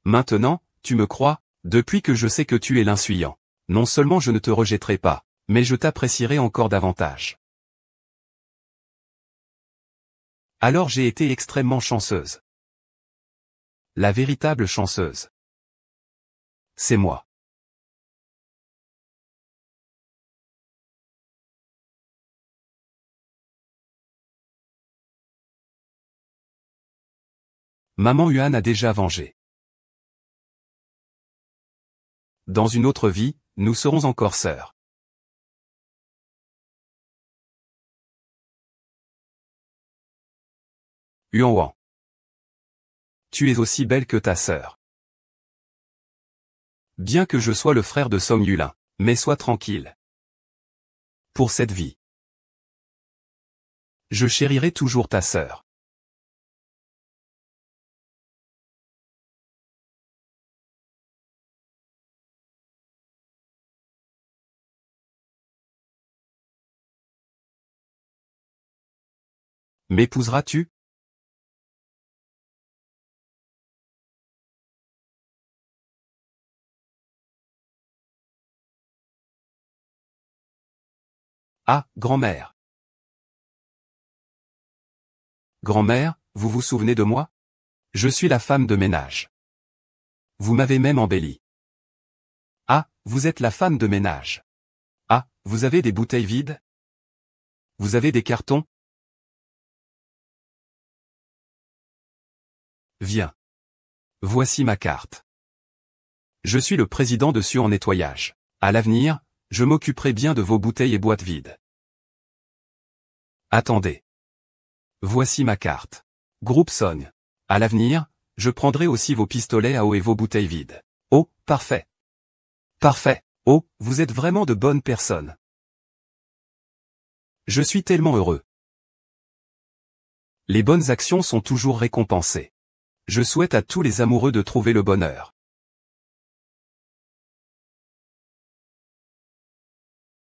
Maintenant, tu me crois, depuis que je sais que tu es l'insuyant. Non seulement je ne te rejetterai pas, mais je t'apprécierai encore davantage. Alors j'ai été extrêmement chanceuse. La véritable chanceuse. C'est moi. Maman Yuan a déjà vengé. Dans une autre vie, nous serons encore sœurs. Yuan. Tu es aussi belle que ta sœur. Bien que je sois le frère de Song Yulin, mais sois tranquille. Pour cette vie. Je chérirai toujours ta sœur. M'épouseras-tu? Ah, grand-mère. Grand-mère, vous vous souvenez de moi? Je suis la femme de ménage. Vous m'avez même embellie. Ah, vous êtes la femme de ménage. Ah, vous avez des bouteilles vides? Vous avez des cartons? Viens. Voici ma carte. Je suis le président de Su en nettoyage. À l'avenir, je m'occuperai bien de vos bouteilles et boîtes vides. Attendez. Voici ma carte. Groupe Song. À l'avenir, je prendrai aussi vos pistolets à eau et vos bouteilles vides. Oh, parfait. Parfait. Oh, vous êtes vraiment de bonnes personnes. Je suis tellement heureux. Les bonnes actions sont toujours récompensées. Je souhaite à tous les amoureux de trouver le bonheur.